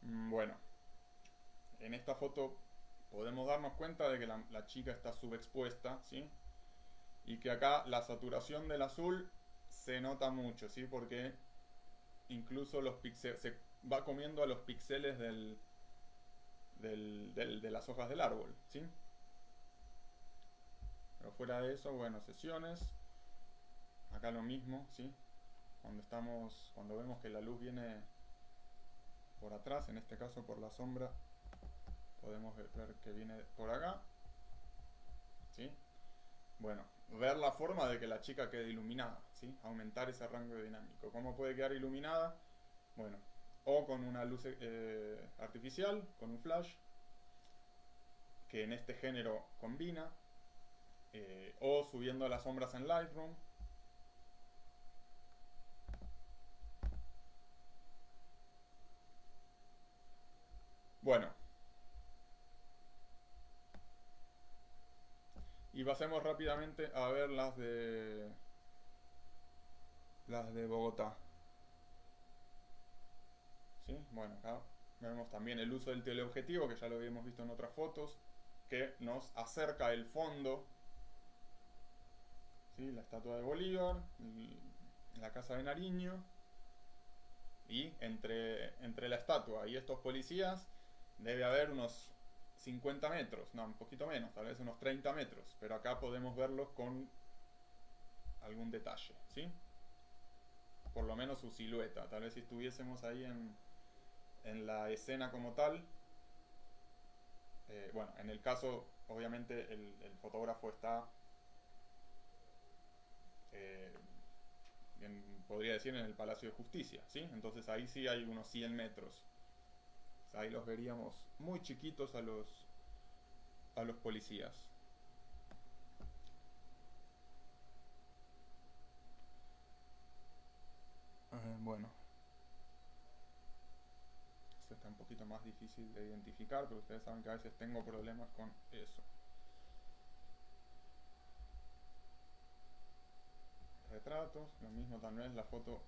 Bueno, en esta foto podemos darnos cuenta de que la chica está subexpuesta, ¿sí? Y que acá la saturación del azul se nota mucho, ¿sí? Porque incluso los píxeles, se va comiendo a los píxeles de las hojas del árbol, ¿sí? Pero fuera de eso, bueno, sesiones, acá lo mismo, ¿sí? Cuando vemos que la luz viene por atrás, en este caso por la sombra, podemos ver que viene por acá, ¿sí? Bueno, ver la forma de que la chica quede iluminada, ¿sí? Aumentar ese rango dinámico. ¿Cómo puede quedar iluminada? Bueno, o con una luz artificial, con un flash, que en este género combina, o subiendo las sombras en Lightroom. Bueno, y pasemos rápidamente a ver las de Bogotá. ¿Sí? Bueno, acá vemos también el uso del teleobjetivo, que ya lo habíamos visto en otras fotos, que nos acerca el fondo, ¿sí? La estatua de Bolívar, la casa de Nariño, y entre la estatua y estos policías debe haber unos 50 metros, no, un poquito menos, tal vez unos 30 metros, pero acá podemos verlos con algún detalle, ¿sí? Por lo menos su silueta, tal vez si estuviésemos ahí en la escena como tal, bueno, en el caso, obviamente el fotógrafo está, eh, podría decir, en el Palacio de Justicia, ¿sí? Entonces ahí sí hay unos 100 metros. O sea, ahí los veríamos muy chiquitos a los policías. Bueno, esto está un poquito más difícil de identificar, pero ustedes saben que a veces tengo problemas con eso. Retratos, lo mismo también, la foto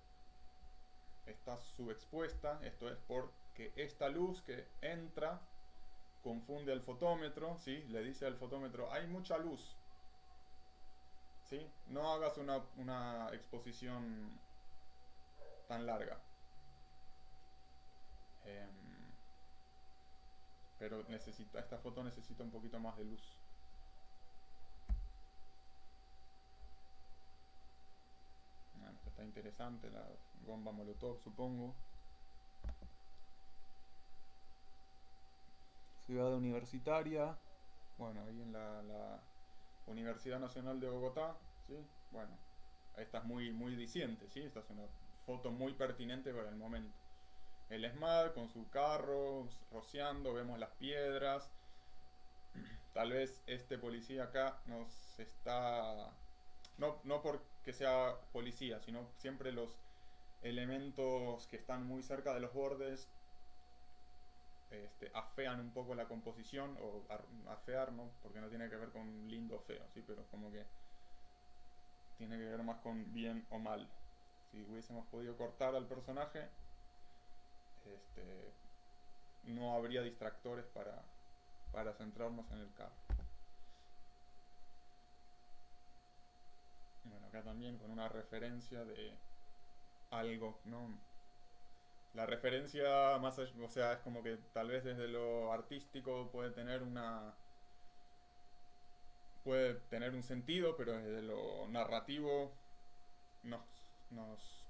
está subexpuesta, esto es porque esta luz que entra confunde al fotómetro, ¿sí? Le dice al fotómetro, hay mucha luz, ¿sí? No hagas una exposición tan larga. Em, pero esta foto necesita un poquito más de luz. Bueno, está interesante la bomba Molotov, supongo. Ciudad universitaria. Bueno, ahí en la Universidad Nacional de Bogotá, ¿sí? Bueno, esta es muy diciente, ¿sí? Esta es una foto muy pertinente para el momento. El ESMAD con su carro rociando, vemos las piedras. Tal vez este policía acá nos está... No porque sea policía, sino siempre los elementos que están muy cerca de los bordes afean un poco la composición, o afear, ¿no? Porque no tiene que ver con lindo o feo, ¿sí? Pero como que tiene que ver más con bien o mal. Si hubiésemos podido cortar al personaje, este, no habría distractores para centrarnos en el carro. Bueno, acá también con una referencia de algo, ¿no? La referencia más, o sea, es como que tal vez desde lo artístico puede tener un sentido, pero desde lo narrativo nos, nos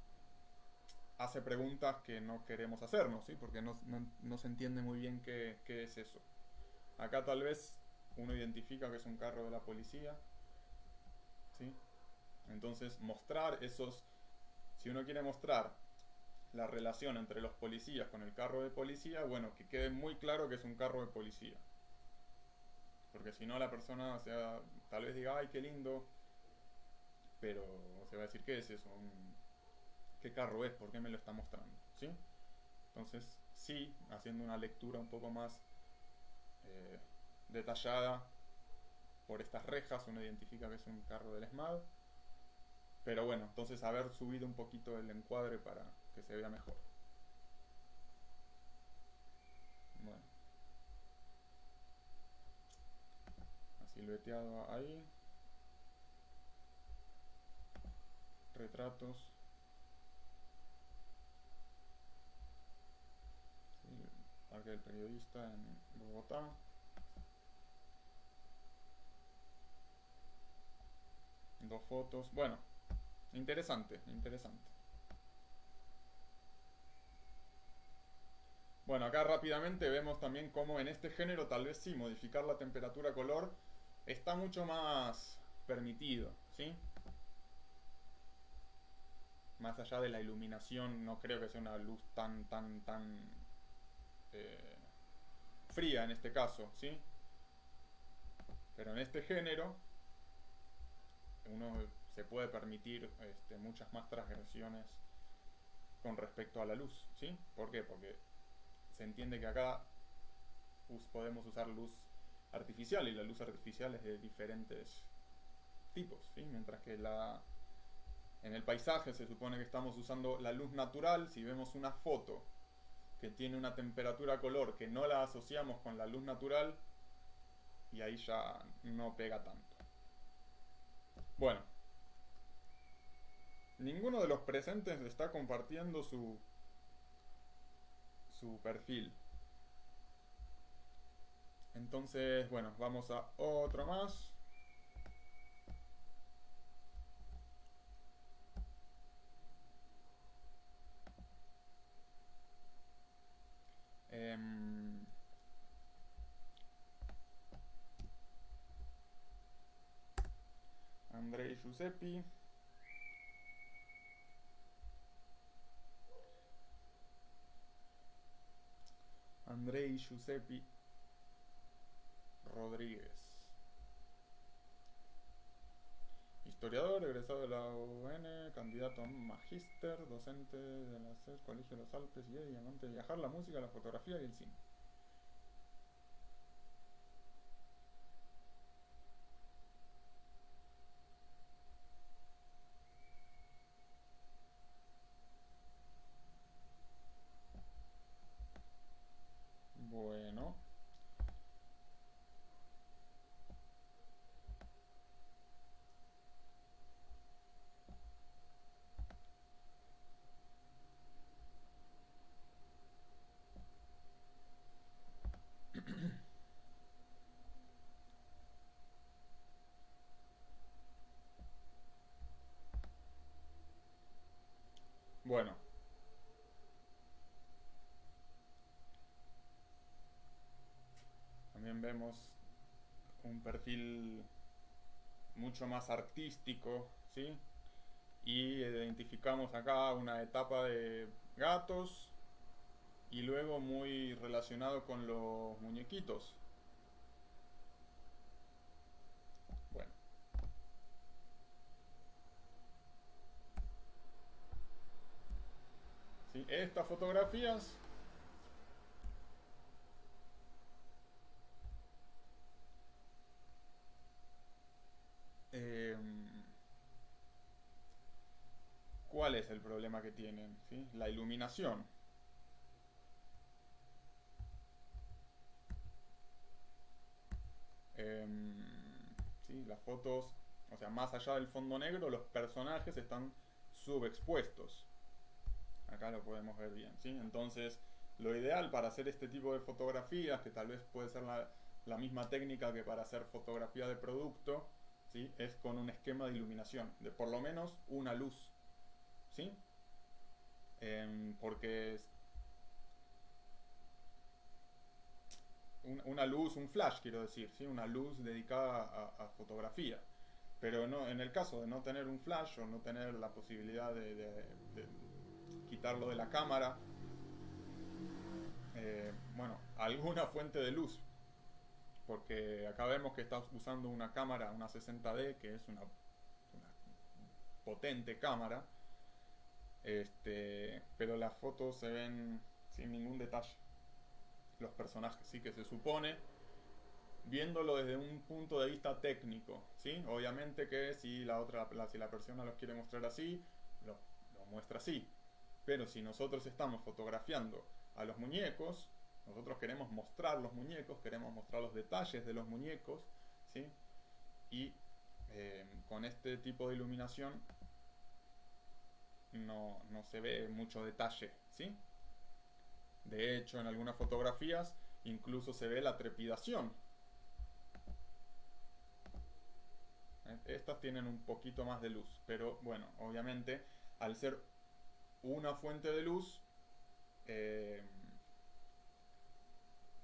hace preguntas que no queremos hacernos, ¿sí? Porque no se entiende muy bien qué es eso. Acá tal vez uno identifica que es un carro de la policía, ¿sí? Entonces mostrar si uno quiere mostrar la relación entre los policías con el carro de policía, bueno, que quede muy claro que es un carro de policía. Porque si no la persona, o sea, tal vez diga, ay, qué lindo, pero se va a decir, ¿qué es eso? ¿Qué carro es? ¿Por qué me lo está mostrando? ¿Sí? Entonces, sí, haciendo una lectura un poco más eh, detallada por estas rejas, uno identifica que es un carro del ESMAD. Pero bueno, entonces haber subido un poquito el encuadre para que se vea mejor. Bueno, silueteado ahí. Retratos. ¿Sí? Parque del Periodista en Bogotá. Dos fotos. Bueno, interesante, interesante. Bueno, acá rápidamente vemos también cómo en este género tal vez sí modificar la temperatura color está mucho más permitido, ¿sí? Más allá de la iluminación, no creo que sea una luz tan eh, fría en este caso, ¿sí? Pero en este género uno se puede permitir muchas más transgresiones con respecto a la luz, ¿sí? ¿Por qué? Porque se entiende que acá podemos usar luz artificial y la luz artificial es de diferentes tipos, ¿sí? Mientras que en el paisaje se supone que estamos usando la luz natural. Si vemos una foto que tiene una temperatura color que no la asociamos con la luz natural, y ahí ya no pega tanto. Bueno, ninguno de los presentes está compartiendo su perfil. Entonces, bueno, vamos a otro más. Em, Andrei Giuseppi. Andrei Giuseppi Rodríguez. Historiador, egresado de la UN, candidato a magíster, docente de la CES, Colegio de los Alpes y amante de viajar, la música, la fotografía y el cine. Bueno, Bueno, también vemos un perfil mucho más artístico, ¿sí? Y identificamos acá una etapa de gatos y luego muy relacionado con los muñequitos. Bueno, ¿sí? Estas fotografías eh, ¿cuál es el problema que tienen? ¿Sí? La iluminación. Eh, ¿Sí? Las fotos, o sea, más allá del fondo negro, los personajes están subexpuestos. Acá lo podemos ver bien, ¿sí? Entonces, lo ideal para hacer este tipo de fotografías, que tal vez puede ser la misma técnica que para hacer fotografía de producto, ¿sí? Es con un esquema de iluminación, de por lo menos una luz, ¿sí? Porque una luz, un flash quiero decir, ¿sí? Una luz dedicada a fotografía. Pero no, en el caso de no tener un flash o no tener la posibilidad de quitarlo de la cámara, bueno, alguna fuente de luz. Porque acá vemos que estás usando una cámara, una 60D, que es una potente cámara, pero las fotos se ven sin ningún detalle. Los personajes, sí que se supone, viéndolo desde un punto de vista técnico, ¿sí? Obviamente que si la persona los quiere mostrar así, lo muestra así. Pero si nosotros estamos fotografiando a los muñecos, nosotros queremos mostrar los muñecos, queremos mostrar los detalles de los muñecos, ¿sí? Y con este tipo de iluminación no se ve mucho detalle, ¿sí? De hecho, en algunas fotografías incluso se ve la trepidación. Estas tienen un poquito más de luz, pero bueno, obviamente al ser una fuente de luz, eh,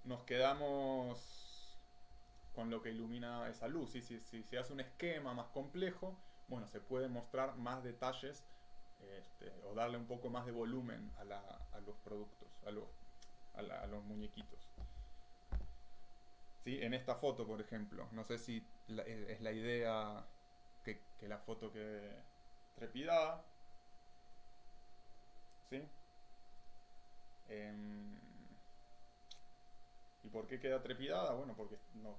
nos quedamos con lo que ilumina esa luz. Y si se hace un esquema más complejo, bueno, se pueden mostrar más detalles, o darle un poco más de volumen a los productos, a los muñequitos. ¿Sí? En esta foto, por ejemplo, no sé si es la idea que la foto quede trepidada, ¿sí? Em, ¿Y por qué queda trepidada? Bueno,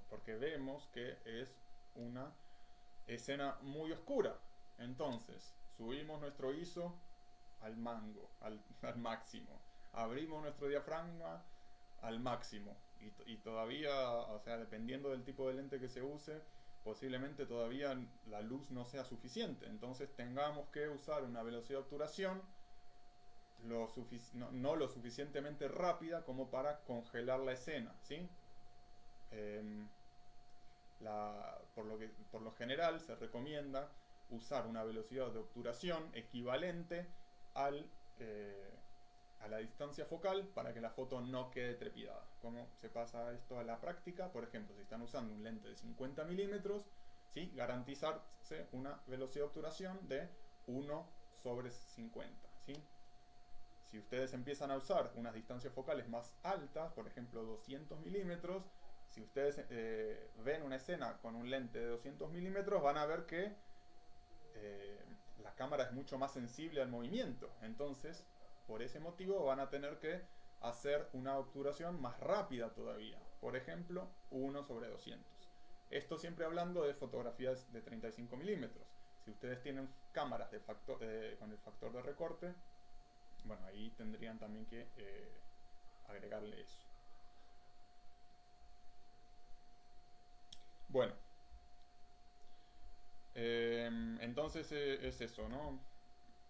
porque vemos que es una escena muy oscura. Entonces, subimos nuestro ISO al mango, al máximo. Abrimos nuestro diafragma al máximo. Y todavía, o sea, dependiendo del tipo de lente que se use, posiblemente todavía la luz no sea suficiente. Entonces tengamos que usar una velocidad de obturación no lo suficientemente rápida como para congelar la escena, ¿sí? Eh, por lo general se recomienda usar una velocidad de obturación equivalente al, eh, a la distancia focal para que la foto no quede trepidada. ¿Cómo se pasa esto a la práctica? Por ejemplo, si están usando un lente de 50 milímetros, ¿sí? Garantizarse una velocidad de obturación de 1/50, ¿sí? Si ustedes empiezan a usar unas distancias focales más altas, por ejemplo 200 milímetros, si ustedes ven una escena con un lente de 200 milímetros, van a ver que eh, la cámara es mucho más sensible al movimiento. Entonces, por ese motivo van a tener que hacer una obturación más rápida todavía. Por ejemplo, 1/200. Esto siempre hablando de fotografías de 35 milímetros. Si ustedes tienen cámaras con el factor de recorte, bueno, ahí tendrían también que agregarle eso. Bueno, entonces es eso, ¿no?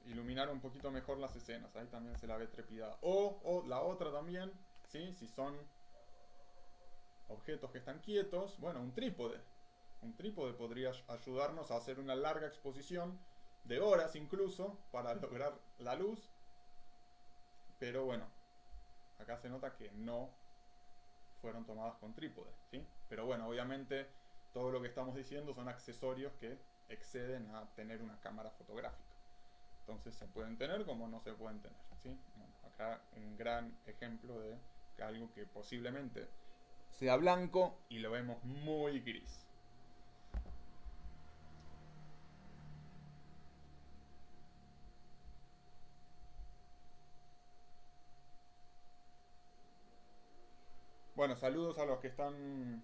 Iluminar un poquito mejor las escenas, ahí también se la ve trepidada. O la otra también, ¿sí? Si son objetos que están quietos, bueno, un trípode. Un trípode podría ayudarnos a hacer una larga exposición, de horas incluso, para lograr la luz, pero bueno, acá se nota que no fueron tomadas con trípode, ¿sí? Pero bueno, obviamente todo lo que estamos diciendo son accesorios que exceden a tener una cámara fotográfica. Entonces se pueden tener como no se pueden tener, ¿sí? Bueno, acá un gran ejemplo de algo que posiblemente sea blanco y lo vemos muy gris. Bueno, saludos a los que están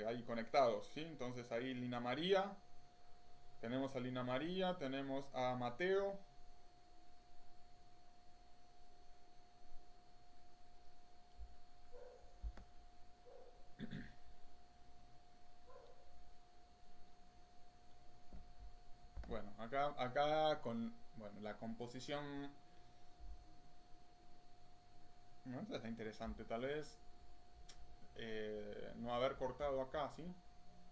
ahí conectados, ¿sí? Entonces ahí Lina María, tenemos a Lina María, tenemos a Mateo. Bueno, acá con bueno, la composición, no, esta está interesante, tal vez no haber cortado acá, ¿sí?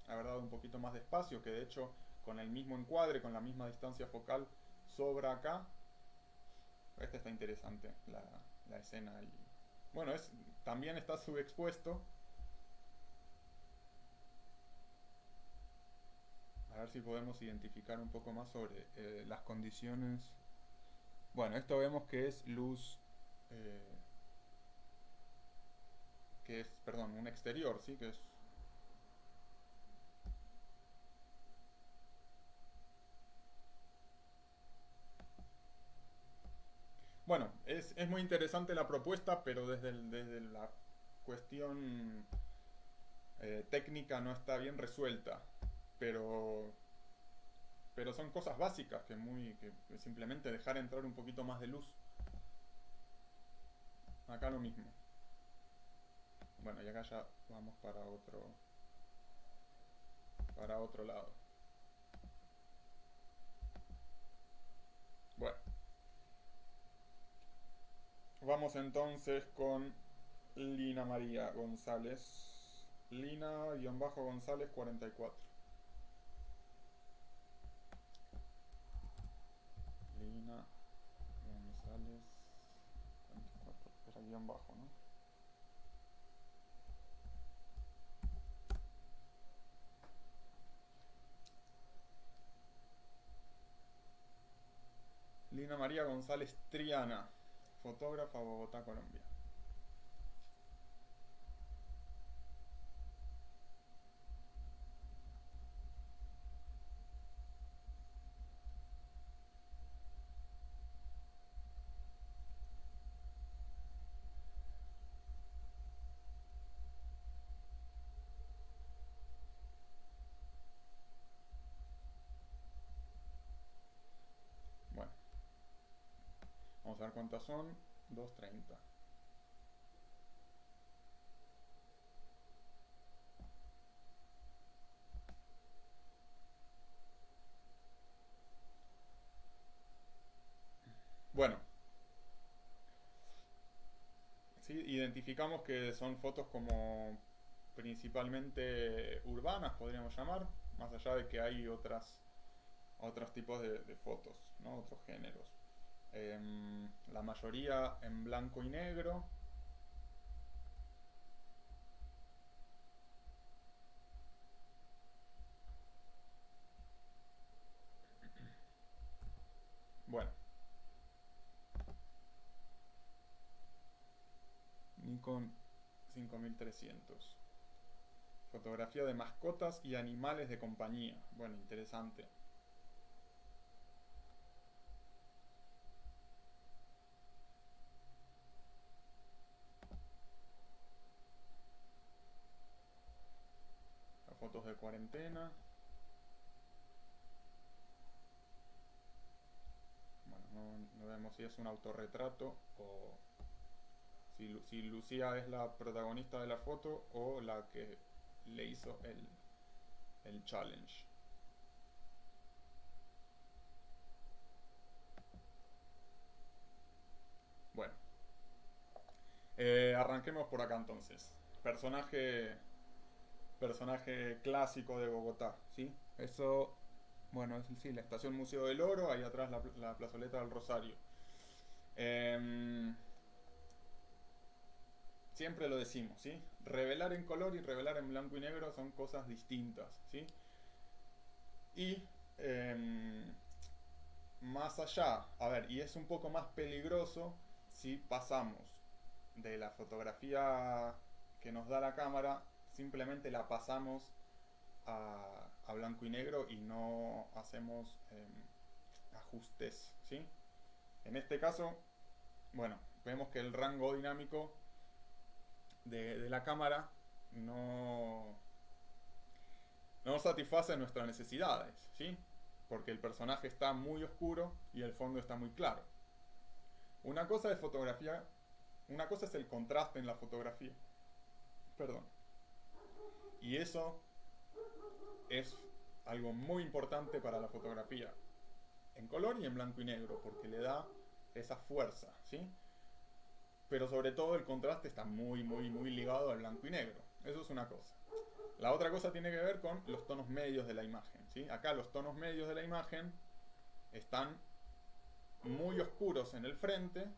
Haber dado un poquito más de espacio, que de hecho con el mismo encuadre, con la misma distancia focal, sobra acá. Esta está interesante, la escena. Y, bueno, también está subexpuesto. A ver si podemos identificar un poco más sobre las condiciones. Bueno, esto vemos que es luz, eh, perdón, un exterior, ¿sí? Que es. Bueno, es muy interesante la propuesta, pero desde la cuestión técnica no está bien resuelta. Pero, pero son cosas básicas que simplemente dejar entrar un poquito más de luz. Acá lo mismo. Bueno, y acá ya vamos para otro lado. Bueno, vamos entonces con Lina María González. Lina-González 44. Lina González 44. Era guión bajo, ¿no? Lina María González Triana, fotógrafa, Bogotá, Colombia. Bueno, vamos a ver cuántas son. 2:30. Bueno, sí, identificamos que son fotos como principalmente urbanas, podríamos llamar, más allá de que hay otros tipos de fotos, ¿no? Otros géneros. La mayoría en blanco y negro. Bueno, Nikon 5300. Fotografía de mascotas y animales de compañía. Bueno, interesante. Las fotos de cuarentena. Bueno, no vemos si es un autorretrato o si Lucía es la protagonista de la foto o la que le hizo el challenge. Bueno, arranquemos por acá entonces. Personaje clásico de Bogotá, ¿sí? Eso Bueno, es sí, la estación Museo del Oro, ahí atrás la plazoleta del Rosario. Em, Siempre lo decimos, ¿sí? Revelar en color y revelar en blanco y negro son cosas distintas, ¿sí? Y em, más allá, a ver, y es un poco más peligroso si pasamos de la fotografía que nos da la cámara, simplemente la pasamos a blanco y negro y no hacemos ajustes, ¿sí? En este caso, bueno, vemos que el rango dinámico de la cámara no, no satisface nuestras necesidades, ¿sí? Porque el personaje está muy oscuro y el fondo está muy claro. Una cosa es fotografía, una cosa es el contraste en la fotografía, perdón. Y eso es algo muy importante para la fotografía, en color y en blanco y negro, porque le da esa fuerza, ¿sí? Pero sobre todo el contraste está muy ligado al blanco y negro. Eso es una cosa. La otra cosa tiene que ver con los tonos medios de la imagen, ¿sí? Acá los tonos medios de la imagen están muy oscuros en el frente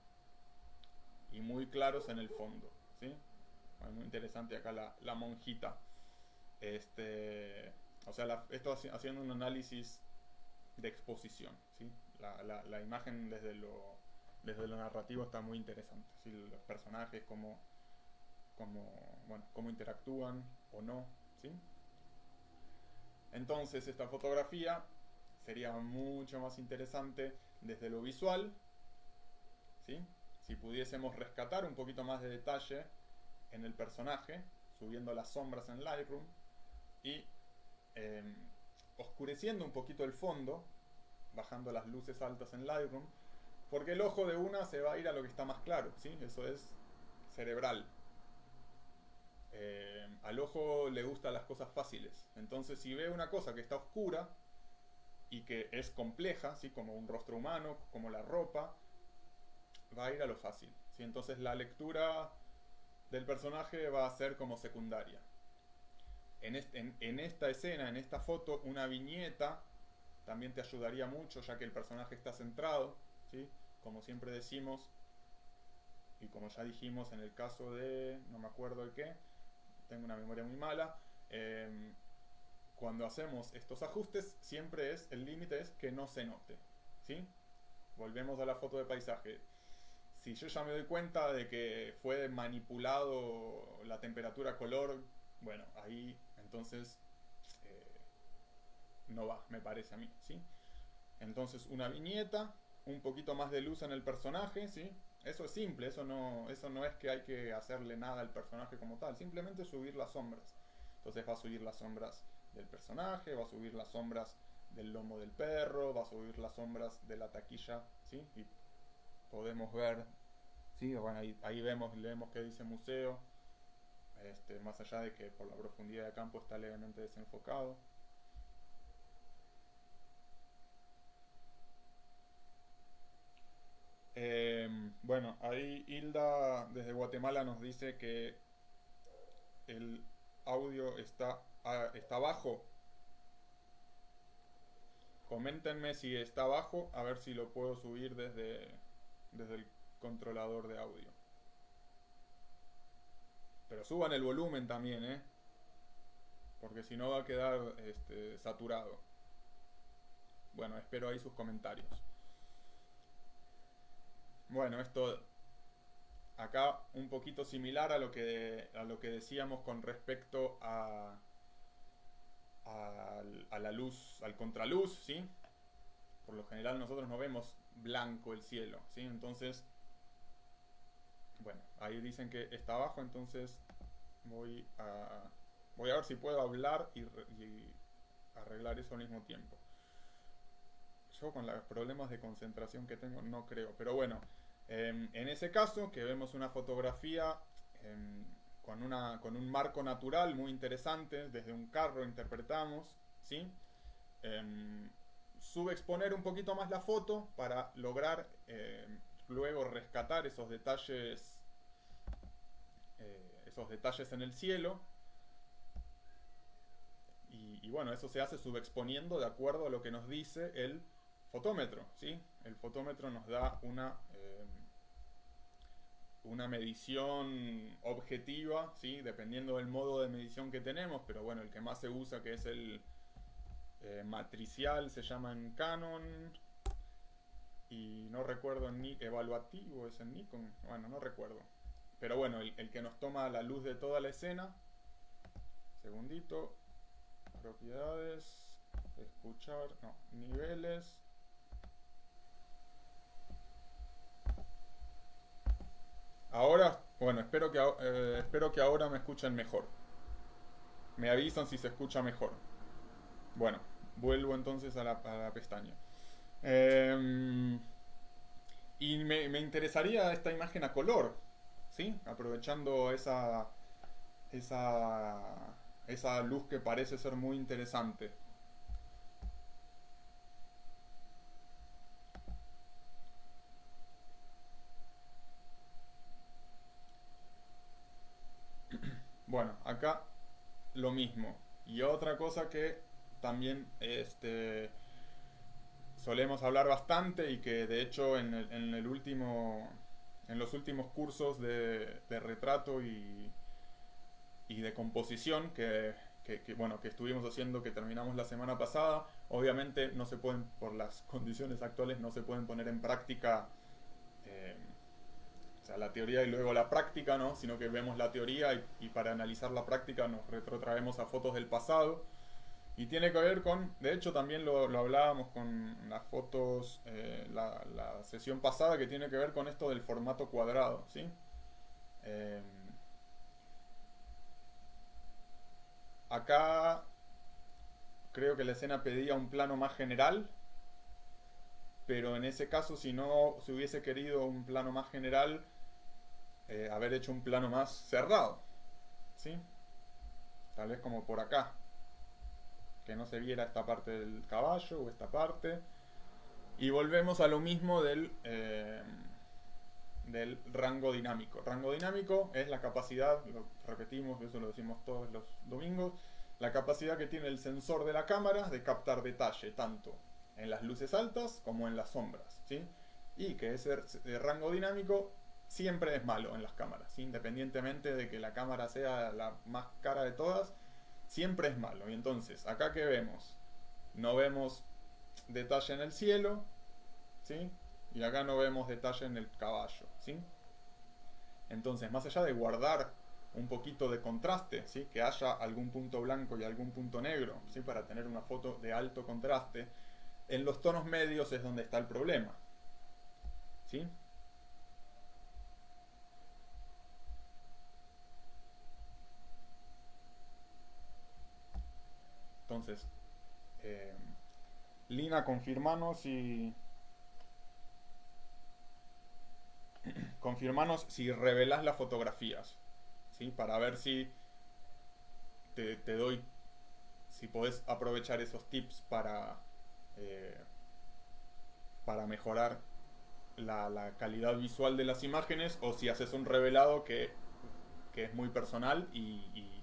y muy claros en el fondo, ¿sí? Bueno, muy interesante acá la monjita. O sea, esto haciendo un análisis de exposición, ¿sí? La imagen desde lo narrativo está muy interesante, ¿sí? Los personajes, cómo interactúan o no, ¿sí? Entonces esta fotografía sería mucho más interesante desde lo visual, ¿sí? Si pudiésemos rescatar un poquito más de detalle en el personaje, subiendo las sombras en Lightroom y eh, oscureciendo un poquito el fondo, bajando las luces altas en Lightroom, porque el ojo de una se va a ir a lo que está más claro, ¿sí? Eso es cerebral. Al ojo le gustan las cosas fáciles. Entonces, si ve una cosa que está oscura y que es compleja, ¿sí? Como un rostro humano, como la ropa, va a ir a lo fácil, ¿sí? Entonces, la lectura del personaje va a ser como secundaria. En esta escena, en esta foto, una viñeta también te ayudaría mucho, ya que el personaje está centrado, ¿sí? Como siempre decimos, y como ya dijimos en el caso de, no me acuerdo de qué, tengo una memoria muy mala, cuando hacemos estos ajustes, siempre el límite es que no se note, ¿sí? Volvemos a la foto de paisaje. Si yo ya me doy cuenta de que fue manipulado la temperatura, color, bueno, ahí entonces no va, me parece a mí, ¿sí? Entonces una viñeta, un poquito más de luz en el personaje, ¿sí? Eso es simple, eso no es que hay que hacerle nada al personaje como tal, simplemente subir las sombras. Entonces va a subir las sombras del personaje, va a subir las sombras del lomo del perro, va a subir las sombras de la taquilla, ¿sí? Y podemos ver, ¿sí? Bueno, ahí leemos que dice museo, más allá de que por la profundidad de campo está levemente desenfocado. Bueno, ahí Hilda desde Guatemala nos dice que el audio está bajo. Coméntenme si está bajo, a ver si lo puedo subir desde el controlador de audio. Pero suban el volumen también, ¿eh? Porque si no va a quedar saturado. Bueno, espero ahí sus comentarios. Bueno, esto acá un poquito similar a lo que decíamos con respecto a la luz, al contraluz, ¿sí? Por lo general nosotros no vemos blanco el cielo, ¿sí? Entonces, bueno, ahí dicen que está abajo, entonces voy a, voy a ver si puedo hablar y arreglar eso al mismo tiempo. Yo con los problemas de concentración que tengo no creo, pero bueno, en ese caso que vemos una fotografía con un marco natural muy interesante, desde un carro interpretamos, ¿sí? Subexponer un poquito más la foto para lograr luego rescatar esos detalles en el cielo y bueno, eso se hace subexponiendo de acuerdo a lo que nos dice el fotómetro, ¿sí? El fotómetro nos da una medición objetiva, ¿sí? Dependiendo del modo de medición que tenemos, pero bueno, el que más se usa, que es el matricial, se llama en Canon, y no recuerdo en evaluativo, es en Nikon, bueno, no recuerdo. Pero bueno, el que nos toma la luz de toda la escena. Segundito. Propiedades. Escuchar. No, niveles. Ahora, bueno, espero que ahora me escuchen mejor. Me avisan si se escucha mejor. Bueno, vuelvo entonces a la pestaña. Eh, y me interesaría esta imagen a color, ¿sí? Aprovechando esa, esa luz que parece ser muy interesante. Bueno, acá lo mismo. Y otra cosa que también solemos hablar bastante y que de hecho en los últimos cursos de retrato y de composición bueno, que estuvimos haciendo, que terminamos la semana pasada, obviamente no se pueden, por las condiciones actuales, no se pueden poner en práctica, eh, o sea, la teoría y luego la práctica, ¿no? Sino que vemos la teoría y para analizar la práctica nos retrotraemos a fotos del pasado. Y tiene que ver con, de hecho también lo hablábamos con las fotos, la sesión pasada, que tiene que ver con esto del formato cuadrado, ¿sí? Eh, Acá creo que la escena pedía un plano más general, pero en ese caso, si no se hubiese querido un plano más general, haber hecho un plano más cerrado, ¿sí? Tal vez como por acá, que no se viera esta parte del caballo o esta parte. Y volvemos a lo mismo del rango dinámico. Rango dinámico es la capacidad, lo repetimos, eso lo decimos todos los domingos, la capacidad que tiene el sensor de la cámara de captar detalle tanto en las luces altas como en las sombras, ¿sí? Y que ese rango dinámico siempre es malo en las cámaras, ¿sí? Independientemente de que la cámara sea la más cara de todas, siempre es malo. Y entonces, acá que vemos, no vemos detalle en el cielo, ¿sí? Y acá no vemos detalle en el caballo, ¿sí? Entonces, más allá de guardar un poquito de contraste, ¿sí? Que haya algún punto blanco y algún punto negro, ¿sí? Para tener una foto de alto contraste, en los tonos medios es donde está el problema, ¿sí? Entonces, eh, Lina, confirmanos si revelas las fotografías, ¿sí? Para ver si te doy, si podés aprovechar esos tips eh, para mejorar la calidad visual de las imágenes, o si haces un revelado que es muy personal y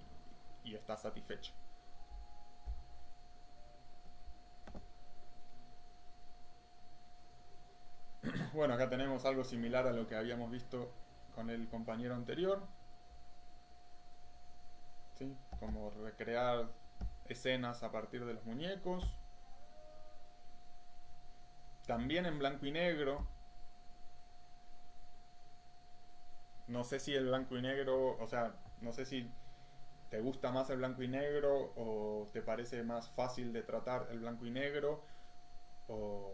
estás satisfecho. Bueno, acá tenemos algo similar a lo que habíamos visto con el compañero anterior, ¿sí? Como recrear escenas a partir de los muñecos. También en blanco y negro. No sé si el blanco y negro, o sea, no sé si te gusta más el blanco y negro o te parece más fácil de tratar el blanco y negro o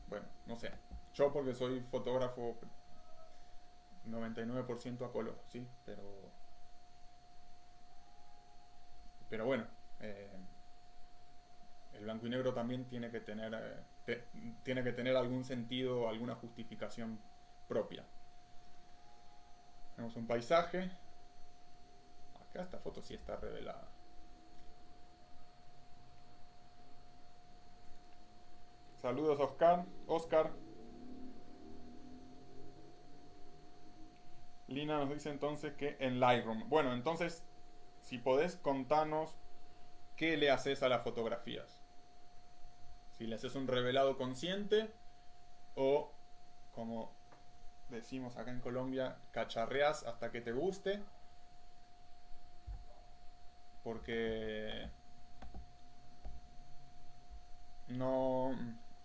bueno, no sé. Yo porque soy fotógrafo 99% a color, ¿sí? Pero bueno, el blanco y negro también tiene que tener algún sentido, alguna justificación propia. Tenemos un paisaje. Acá esta foto sí está revelada. Saludos Oscar. Oscar. Lina nos dice entonces que en Lightroom. Bueno, entonces, si podés contanos qué le haces a las fotografías. Si le haces un revelado consciente o, como decimos acá en Colombia, cacharreás hasta que te guste, porque no,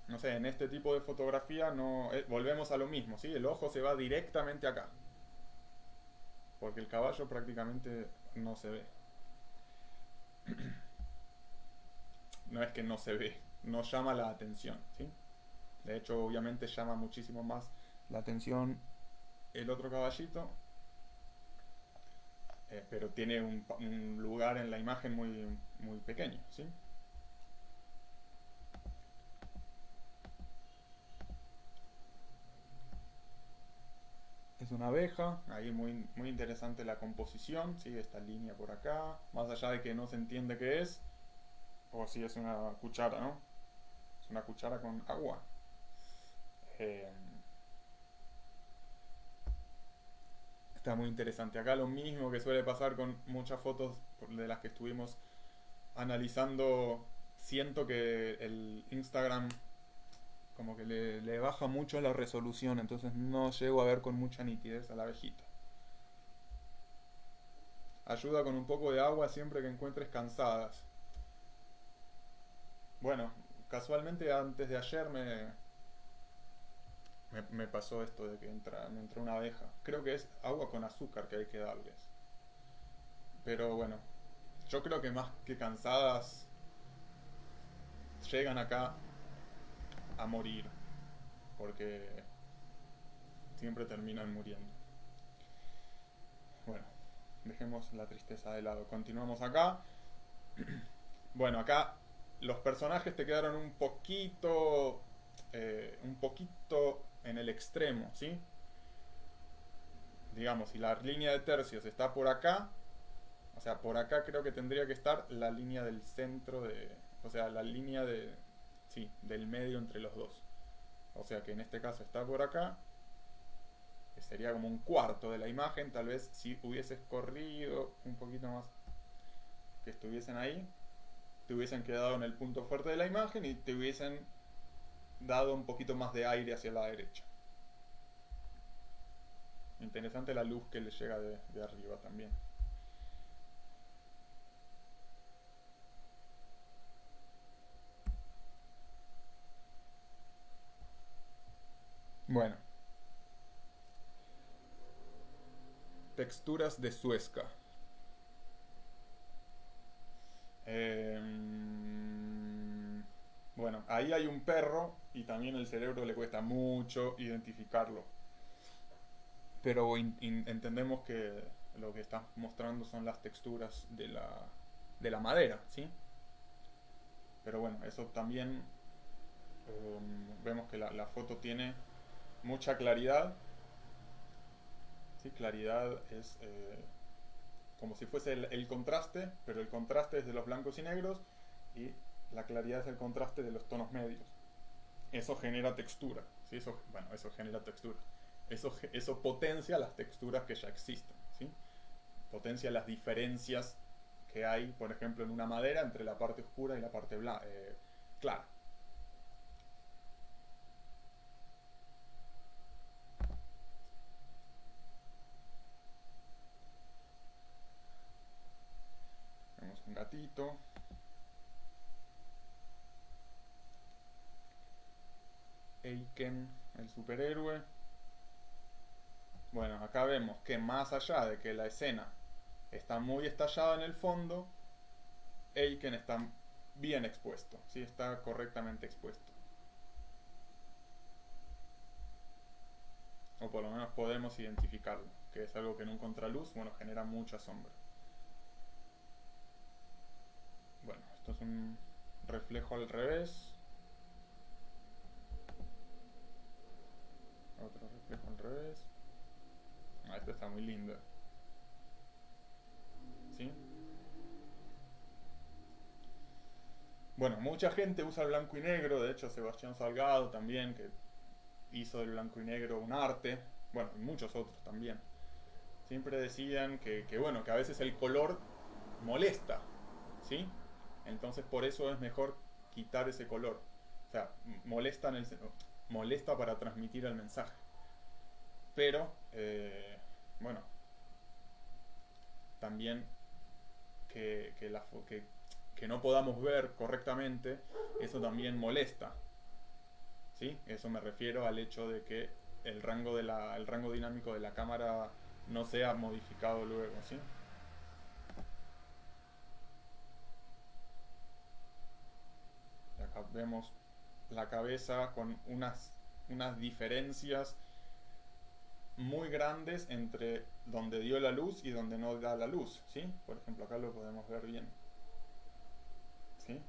no sé, en este tipo de fotografía no, volvemos a lo mismo, ¿sí? El ojo se va directamente acá, porque el caballo prácticamente no se ve. No es que no se ve, no llama la atención, ¿sí? De hecho, obviamente llama muchísimo más la atención el otro caballito, pero tiene un lugar en la imagen muy pequeño, ¿sí? Es una abeja, ahí muy interesante la composición, ¿sí? Esta línea por acá, más allá de que no se entiende qué es, o si es una cuchara, ¿no? Es una cuchara con agua. Eh, Está muy interesante. Acá lo mismo que suele pasar con muchas fotos de las que estuvimos analizando. Siento que el Instagram como que le baja mucho la resolución, entonces no llego a ver con mucha nitidez a la abejita. Ayuda con un poco de agua siempre que encuentres cansadas. Bueno, casualmente antes de ayer me pasó esto de que me entró una abeja. Creo que es agua con azúcar que hay que darles. Pero bueno, yo creo que más que cansadas llegan acá a morir, porque siempre terminan muriendo. Bueno, dejemos la tristeza de lado. Continuamos acá. Bueno, acá los personajes te quedaron un poquito en el extremo, ¿sí? Digamos, si la línea de tercios está por acá, o sea, por acá creo que tendría que estar la línea del centro o sea, la línea sí, del medio entre los dos. O sea que en este caso está por acá, que sería como un cuarto de la imagen, tal vez si hubieses corrido un poquito más, que estuviesen ahí, te hubiesen quedado en el punto fuerte de la imagen y te hubiesen dado un poquito más de aire hacia la derecha. Interesante la luz que le llega de arriba también. Bueno, texturas de Suezca. Eh, bueno, ahí hay un perro y también el cerebro le cuesta mucho identificarlo. Pero entendemos que lo que está mostrando son las texturas de la madera, ¿sí? Pero bueno, eso también vemos que la foto tiene mucha claridad. ¿Sí? Claridad es como si fuese el contraste, pero el contraste es de los blancos y negros y la claridad es el contraste de los tonos medios. Eso genera textura, ¿sí? Eso genera textura. Eso potencia las texturas que ya existen, ¿sí? Potencia las diferencias que hay, por ejemplo, en una madera entre la parte oscura y la parte clara. Tenemos un gatito. Eiken, el superhéroe. Bueno, acá vemos que más allá de que la escena está muy estallada en el fondo, Eiken está bien expuesto, ¿sí? Está correctamente expuesto. O por lo menos podemos identificarlo, que es algo que en un contraluz, bueno, genera mucha sombra. Bueno, esto es un reflejo al revés. Otro reflejo al revés. Esta está muy linda. ¿Sí? Bueno, mucha gente usa el blanco y negro, de hecho Sebastián Salgado también, que hizo del blanco y negro un arte, bueno, y muchos otros también. Siempre decían bueno, que a veces el color molesta, ¿sí? Entonces por eso es mejor quitar ese color. O sea, molesta para transmitir el mensaje. Pero, bueno, también que no podamos ver correctamente, eso también molesta. ¿Sí? Eso me refiero al hecho de que el rango dinámico de la cámara no sea modificado luego, ¿sí? Y acá vemos la cabeza con unas diferencias muy grandes entre donde dio la luz y donde no da la luz, ¿sí? Por ejemplo, acá lo podemos ver bien, ¿sí?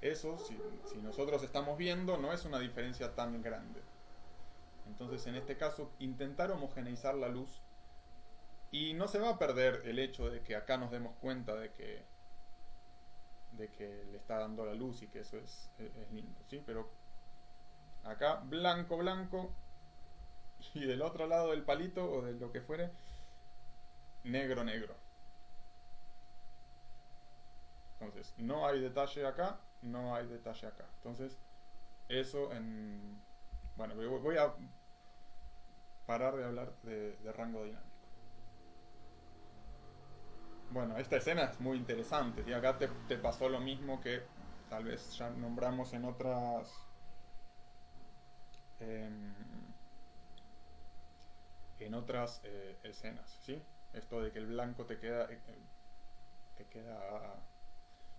Eso, si nosotros estamos viendo, no es una diferencia tan grande. Entonces, en este caso, intentar homogeneizar la luz y no se va a perder el hecho de que acá nos demos cuenta de que le está dando la luz y que eso es lindo, ¿sí? Pero acá blanco, blanco y del otro lado del palito o de lo que fuere, negro, negro. Entonces, no hay detalle acá, no hay detalle acá. Entonces, eso en... Bueno, voy a parar de hablar de rango dinámico. Bueno, esta escena es muy interesante. Y acá te pasó lo mismo que tal vez ya nombramos em, en otras escenas, ¿sí? Esto de que el blanco te queda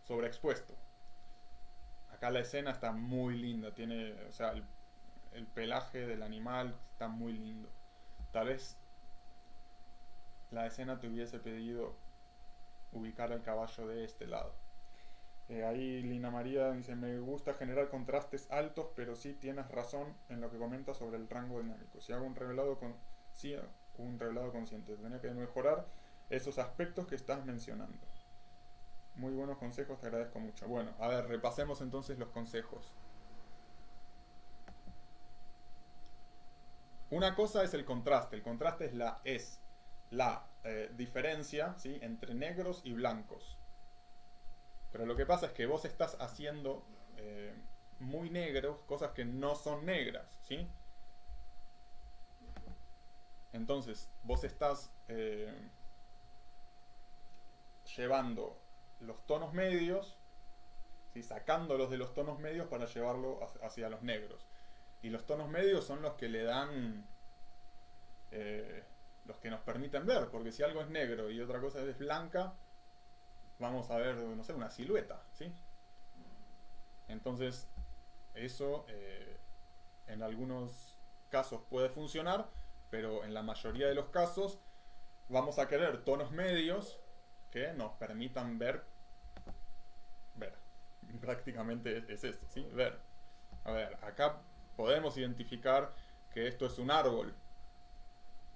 sobreexpuesto. Acá la escena está muy linda, tiene, o sea, el pelaje del animal está muy lindo. Tal vez la escena te hubiese pedido ubicar el caballo de este lado. Ahí Lina María dice, me gusta generar contrastes altos, pero sí tienes razón en lo que comentas sobre el rango dinámico. Si hago un revelado sí, un revelado consciente, tendría que mejorar esos aspectos que estás mencionando. Muy buenos consejos, te agradezco mucho. Bueno, a ver, repasemos entonces los consejos. Una cosa es el contraste. El contraste es la diferencia, ¿sí?, entre negros y blancos. Pero lo que pasa es que vos estás haciendo muy negros cosas que no son negras, ¿sí? Entonces, vos estás llevando los tonos medios, ¿sí?, sacándolos de los tonos medios para llevarlo hacia los negros. Y los tonos medios son los que le dan, los que nos permiten ver, porque si algo es negro y otra cosa es blanca, vamos a ver, no sé, una silueta, ¿sí? Entonces, eso en algunos casos puede funcionar, pero en la mayoría de los casos vamos a querer tonos medios que nos permitan ver. Prácticamente es esto, ¿sí? Ver. A ver, acá podemos identificar que esto es un árbol,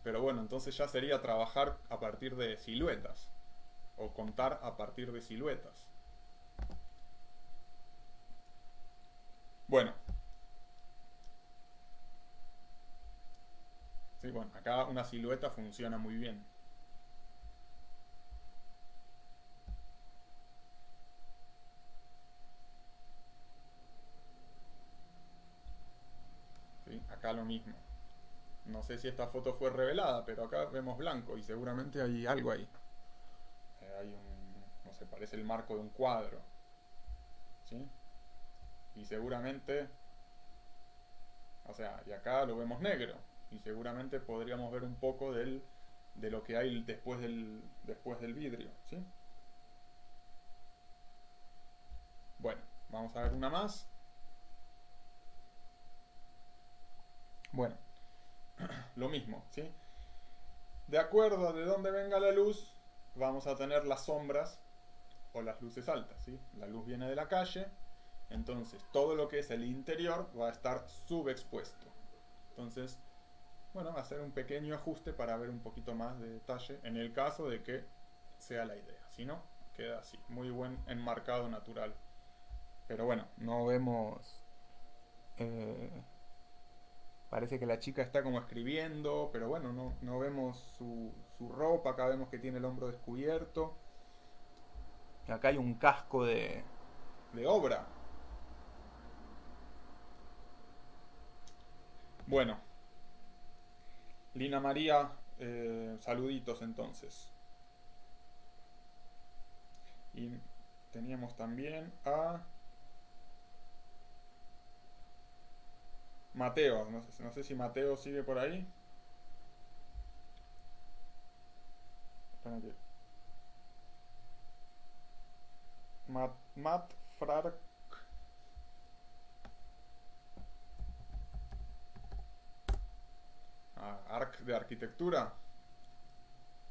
pero bueno, entonces ya sería trabajar a partir de siluetas o contar a partir de siluetas. Bueno, sí, bueno, acá una silueta funciona muy bien. ¿Sí? Acá lo mismo. No sé si esta foto fue revelada, pero acá vemos blanco y seguramente hay algo ahí. No sé, parece el marco de un cuadro, ¿sí? Y seguramente, o sea, y acá lo vemos negro y seguramente podríamos ver un poco de lo que hay después del vidrio, ¿sí? Bueno, vamos a ver una más. Bueno, lo mismo, ¿sí? De acuerdo a de dónde venga la luz, vamos a tener las sombras o las luces altas, ¿sí? La luz viene de la calle, entonces todo lo que es el interior va a estar subexpuesto. Entonces, bueno, hacer un pequeño ajuste para ver un poquito más de detalle en el caso de que sea la idea. Si no, queda así, muy buen enmarcado natural. Pero bueno, no vemos... eh, parece que la chica está como escribiendo, pero bueno, no vemos su ropa, acá vemos que tiene el hombro descubierto. que acá hay un casco de obra. Bueno, Lina María, saluditos entonces. Y teníamos también a Mateo. No sé si Mateo sigue por ahí. Espérate. Matt Frark. Arc de arquitectura.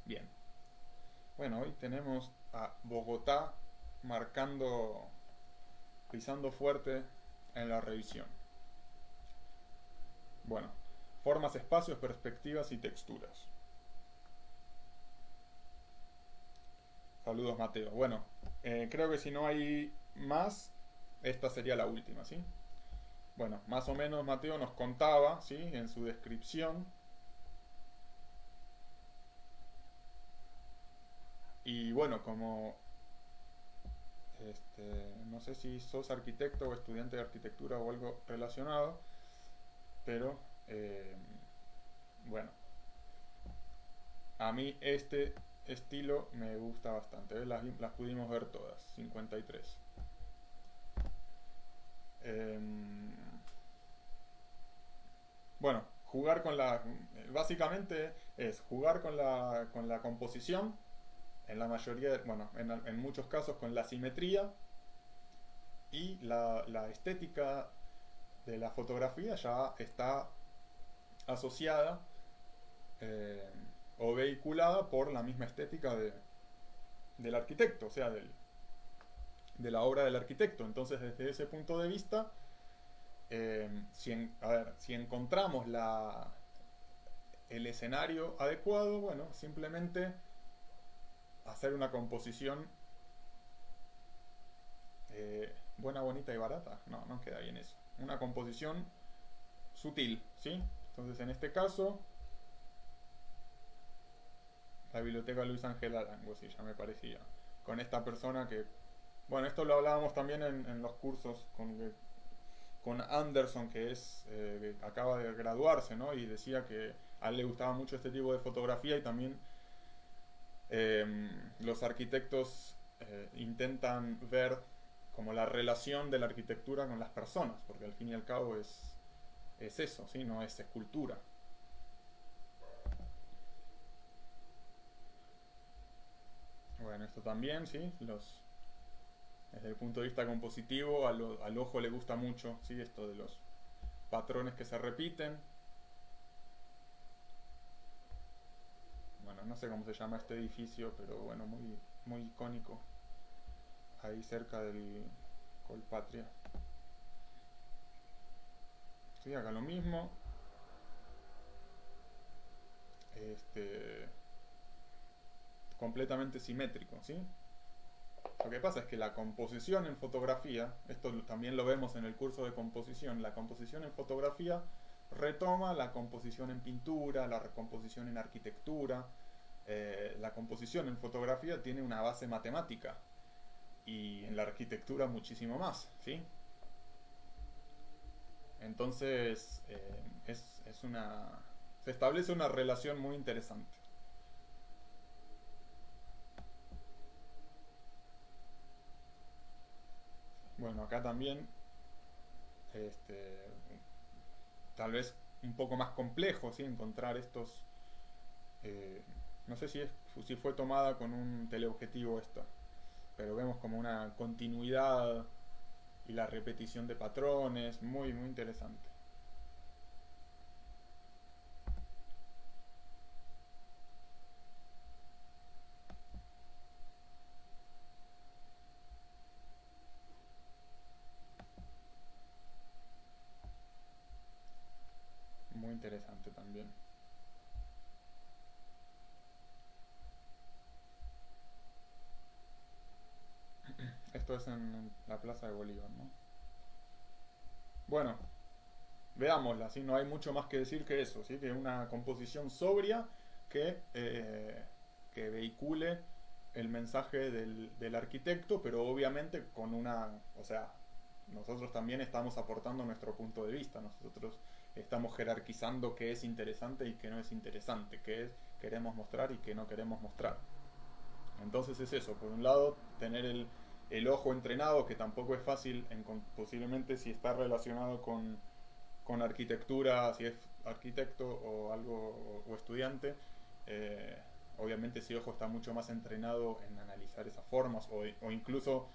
Bien. Bueno, hoy tenemos a Bogotá marcando, pisando fuerte en la revisión. Bueno, formas, espacios, perspectivas y texturas. Saludos, Mateo. Bueno, creo que si no hay más, esta sería la última, ¿sí? Bueno, más o menos Mateo nos contaba, ¿sí? En su descripción. Y bueno, como no sé si sos arquitecto o estudiante de arquitectura o algo relacionado, pero bueno, a mí este estilo me gusta bastante. ¿Ves? Las pudimos ver todas, 53. Bueno, jugar con la... Básicamente es jugar con la composición, en la mayoría, bueno, en muchos casos con la simetría y la estética de la fotografía ya está asociada eh, o vehiculada por la misma estética del arquitecto, o sea, de la obra del arquitecto. Entonces, desde ese punto de vista, a ver, si encontramos el escenario adecuado, bueno, simplemente hacer una composición buena, bonita y barata. No, no queda bien eso. Una composición sutil, ¿sí? Entonces, en este caso, la biblioteca Luis Ángel Arango, sí, ya me parecía. Con esta persona que, bueno, esto lo hablábamos también en los cursos con Anderson, que que acaba de graduarse, ¿no? Y decía que a él le gustaba mucho este tipo de fotografía y también eh, los arquitectos intentan ver como la relación de la arquitectura con las personas, porque al fin y al cabo es eso, ¿sí? No es escultura. Bueno, esto también, ¿sí? Desde el punto de vista compositivo, al ojo le gusta mucho, ¿sí? Esto de los patrones que se repiten. Bueno, no sé cómo se llama este edificio, pero bueno, muy icónico. Ahí cerca del Colpatria. Sí, acá lo mismo. Este, completamente simétrico, ¿sí? Lo que pasa es que la composición en fotografía, esto también lo vemos en el curso de composición, la composición en fotografía retoma la composición en pintura, la composición en arquitectura. La composición en fotografía tiene una base matemática y en la arquitectura muchísimo más, ¿sí? Entonces es una... se establece una relación muy interesante. Bueno, acá también este, tal vez un poco más complejo, ¿sí? Encontrar estos... eh, no sé si fue tomada con un teleobjetivo esta, pero vemos como una continuidad y la repetición de patrones, muy interesante. Muy interesante también. Esto es en la Plaza de Bolívar, ¿no? Bueno, veámosla, ¿sí? No hay mucho más que decir que eso, ¿sí? Que una composición sobria que, que vehicule el mensaje del arquitecto, pero obviamente con una, o sea, nosotros también estamos aportando nuestro punto de vista, nosotros estamos jerarquizando qué es interesante y qué no es interesante, qué queremos mostrar y qué no queremos mostrar. Entonces es eso, por un lado, tener el ojo entrenado, que tampoco es fácil, posiblemente si está relacionado con arquitectura, si es arquitecto o algo o estudiante, eh, obviamente ese ojo está mucho más entrenado en analizar esas formas o incluso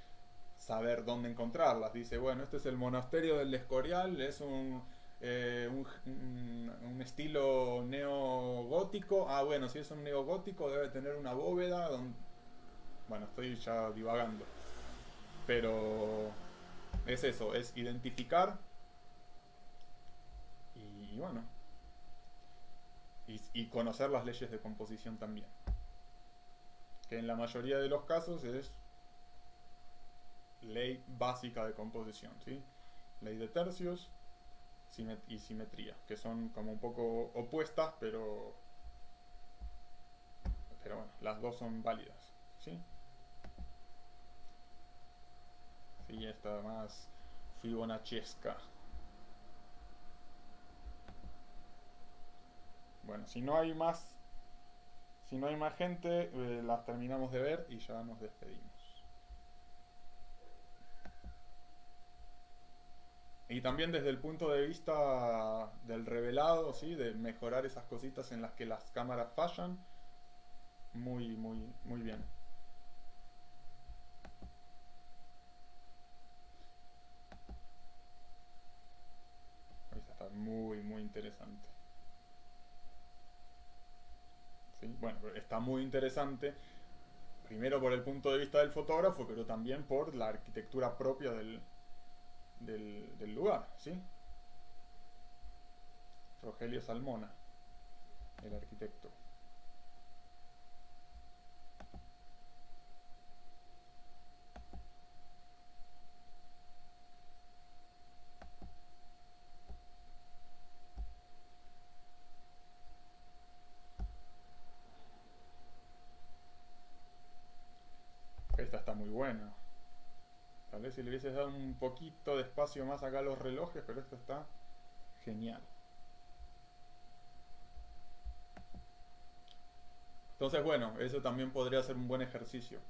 saber dónde encontrarlas. Dice, bueno, este es el monasterio del Escorial, es un estilo neogótico. Ah, bueno, si es un neogótico debe tener una bóveda. Bueno, estoy ya divagando. Pero es eso, es identificar y bueno, y conocer las leyes de composición también. Que en la mayoría de los casos es ley básica de composición, ¿sí? Ley de tercios y simetría, que son como un poco opuestas, pero bueno, las dos son válidas, ¿sí? Sí, esta más fibonacciesca. Bueno, si no hay más gente, las terminamos de ver y ya nos despedimos. Y también desde el punto de vista del revelado, ¿sí? De mejorar esas cositas en las que las cámaras fallan, muy, muy, muy bien. Esta está muy, muy interesante. ¿Sí? Bueno, está muy interesante, primero por el punto de vista del fotógrafo, pero también por la arquitectura propia del lugar, ¿sí? Rogelio Salmona, el arquitecto. Esta está muy buena. Tal vez si le hubieses dado un poquito de espacio más acá a los relojes, pero esto está genial. Entonces, bueno, eso también podría ser un buen ejercicio.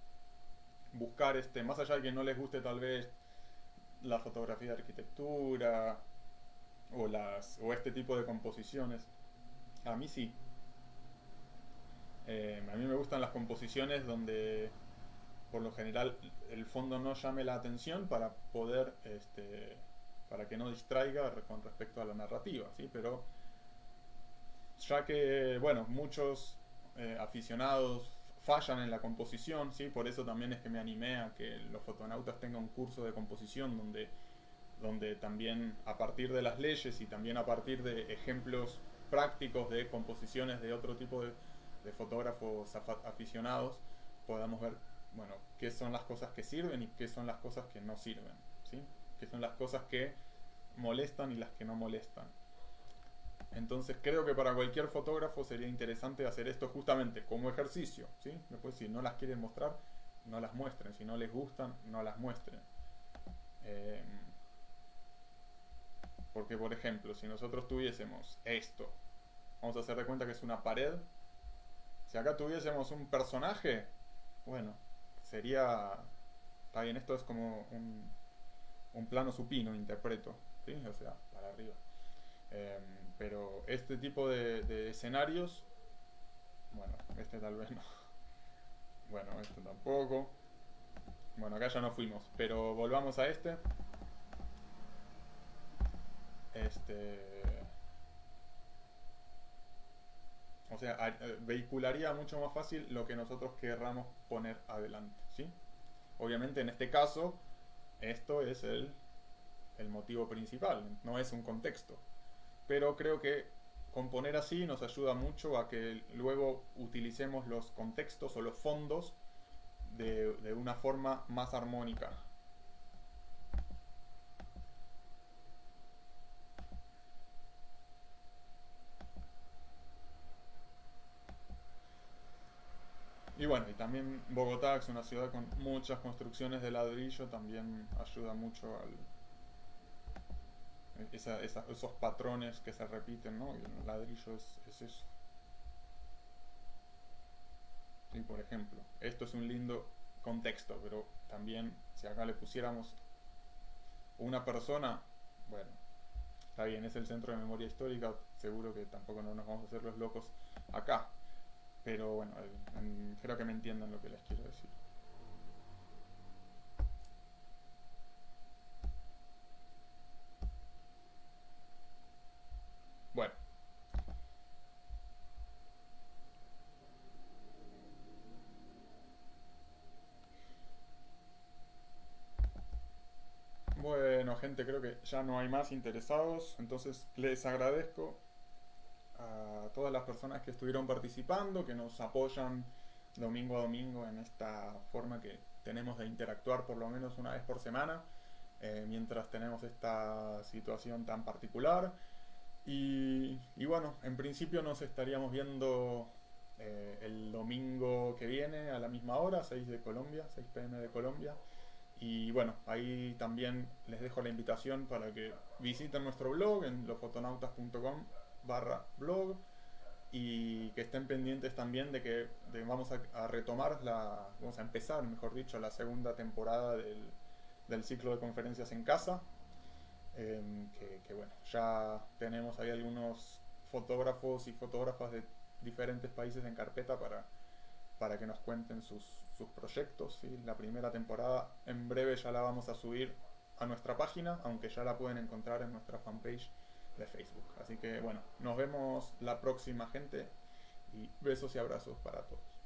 Buscar más allá de que no les guste tal vez la fotografía de arquitectura o este tipo de composiciones. A mí sí. A mí me gustan las composiciones donde por lo general el fondo no llame la atención para poder, para que no distraiga con respecto a la narrativa, ¿sí? Pero ya que, bueno, muchos aficionados fallan en la composición, ¿sí? Por eso también es que me animé a que los fotonautas tengan un curso de composición donde también a partir de las leyes y también a partir de ejemplos prácticos de composiciones de otro tipo de fotógrafos aficionados podamos ver, bueno, qué son las cosas que sirven y qué son las cosas que no sirven, ¿sí? Qué son las cosas que molestan y las que no molestan. Entonces creo que para cualquier fotógrafo sería interesante hacer esto justamente como ejercicio, ¿sí? Después si no las quieren mostrar, no las muestren. Si no les gustan, no las muestren. Eh, porque por ejemplo, si nosotros tuviésemos esto, vamos a hacer de cuenta que es una pared. Si acá tuviésemos un personaje, bueno, sería... Está bien, esto es como un plano supino, interpreto, ¿sí? O sea, para arriba. Eh, pero este tipo de escenarios, bueno, este tal vez no. Bueno, este tampoco. Bueno, acá ya no fuimos, pero volvamos a este. Este. O sea, vehicularía mucho más fácil lo que nosotros querramos poner adelante, ¿sí? Obviamente en este caso, esto es el motivo principal, no es un contexto. Pero creo que componer así nos ayuda mucho a que luego utilicemos los contextos o los fondos de una forma más armónica. Y bueno, y también Bogotá, que es una ciudad con muchas construcciones de ladrillo, también ayuda mucho al, esos patrones que se repiten, ¿no? Y el ladrillo es eso. Sí, por ejemplo, esto es un lindo contexto, pero también si acá le pusiéramos una persona, bueno, está bien, es el centro de memoria histórica, seguro que tampoco no nos vamos a hacer los locos acá, pero bueno, creo que me entiendan lo que les quiero decir. Bueno, bueno, gente, creo que ya no hay más interesados, entonces les agradezco a todas las personas que estuvieron participando, que nos apoyan domingo a domingo en esta forma que tenemos de interactuar por lo menos una vez por semana, mientras tenemos esta situación tan particular. Y bueno, en principio nos estaríamos viendo el domingo que viene a la misma hora, 6 de Colombia, 6 p.m. de Colombia. Y bueno, ahí también les dejo la invitación para que visiten nuestro blog en lofotonautas.com/blog y que estén pendientes también de que vamos a retomar vamos a empezar, mejor dicho, la segunda temporada del ciclo de conferencias en casa. Que bueno, ya tenemos ahí algunos fotógrafos y fotógrafas de diferentes países en carpeta para que nos cuenten sus proyectos. ¿Sí? La primera temporada en breve ya la vamos a subir a nuestra página, aunque ya la pueden encontrar en nuestra fanpage de Facebook. Así que bueno, nos vemos la próxima, gente, y besos y abrazos para todos.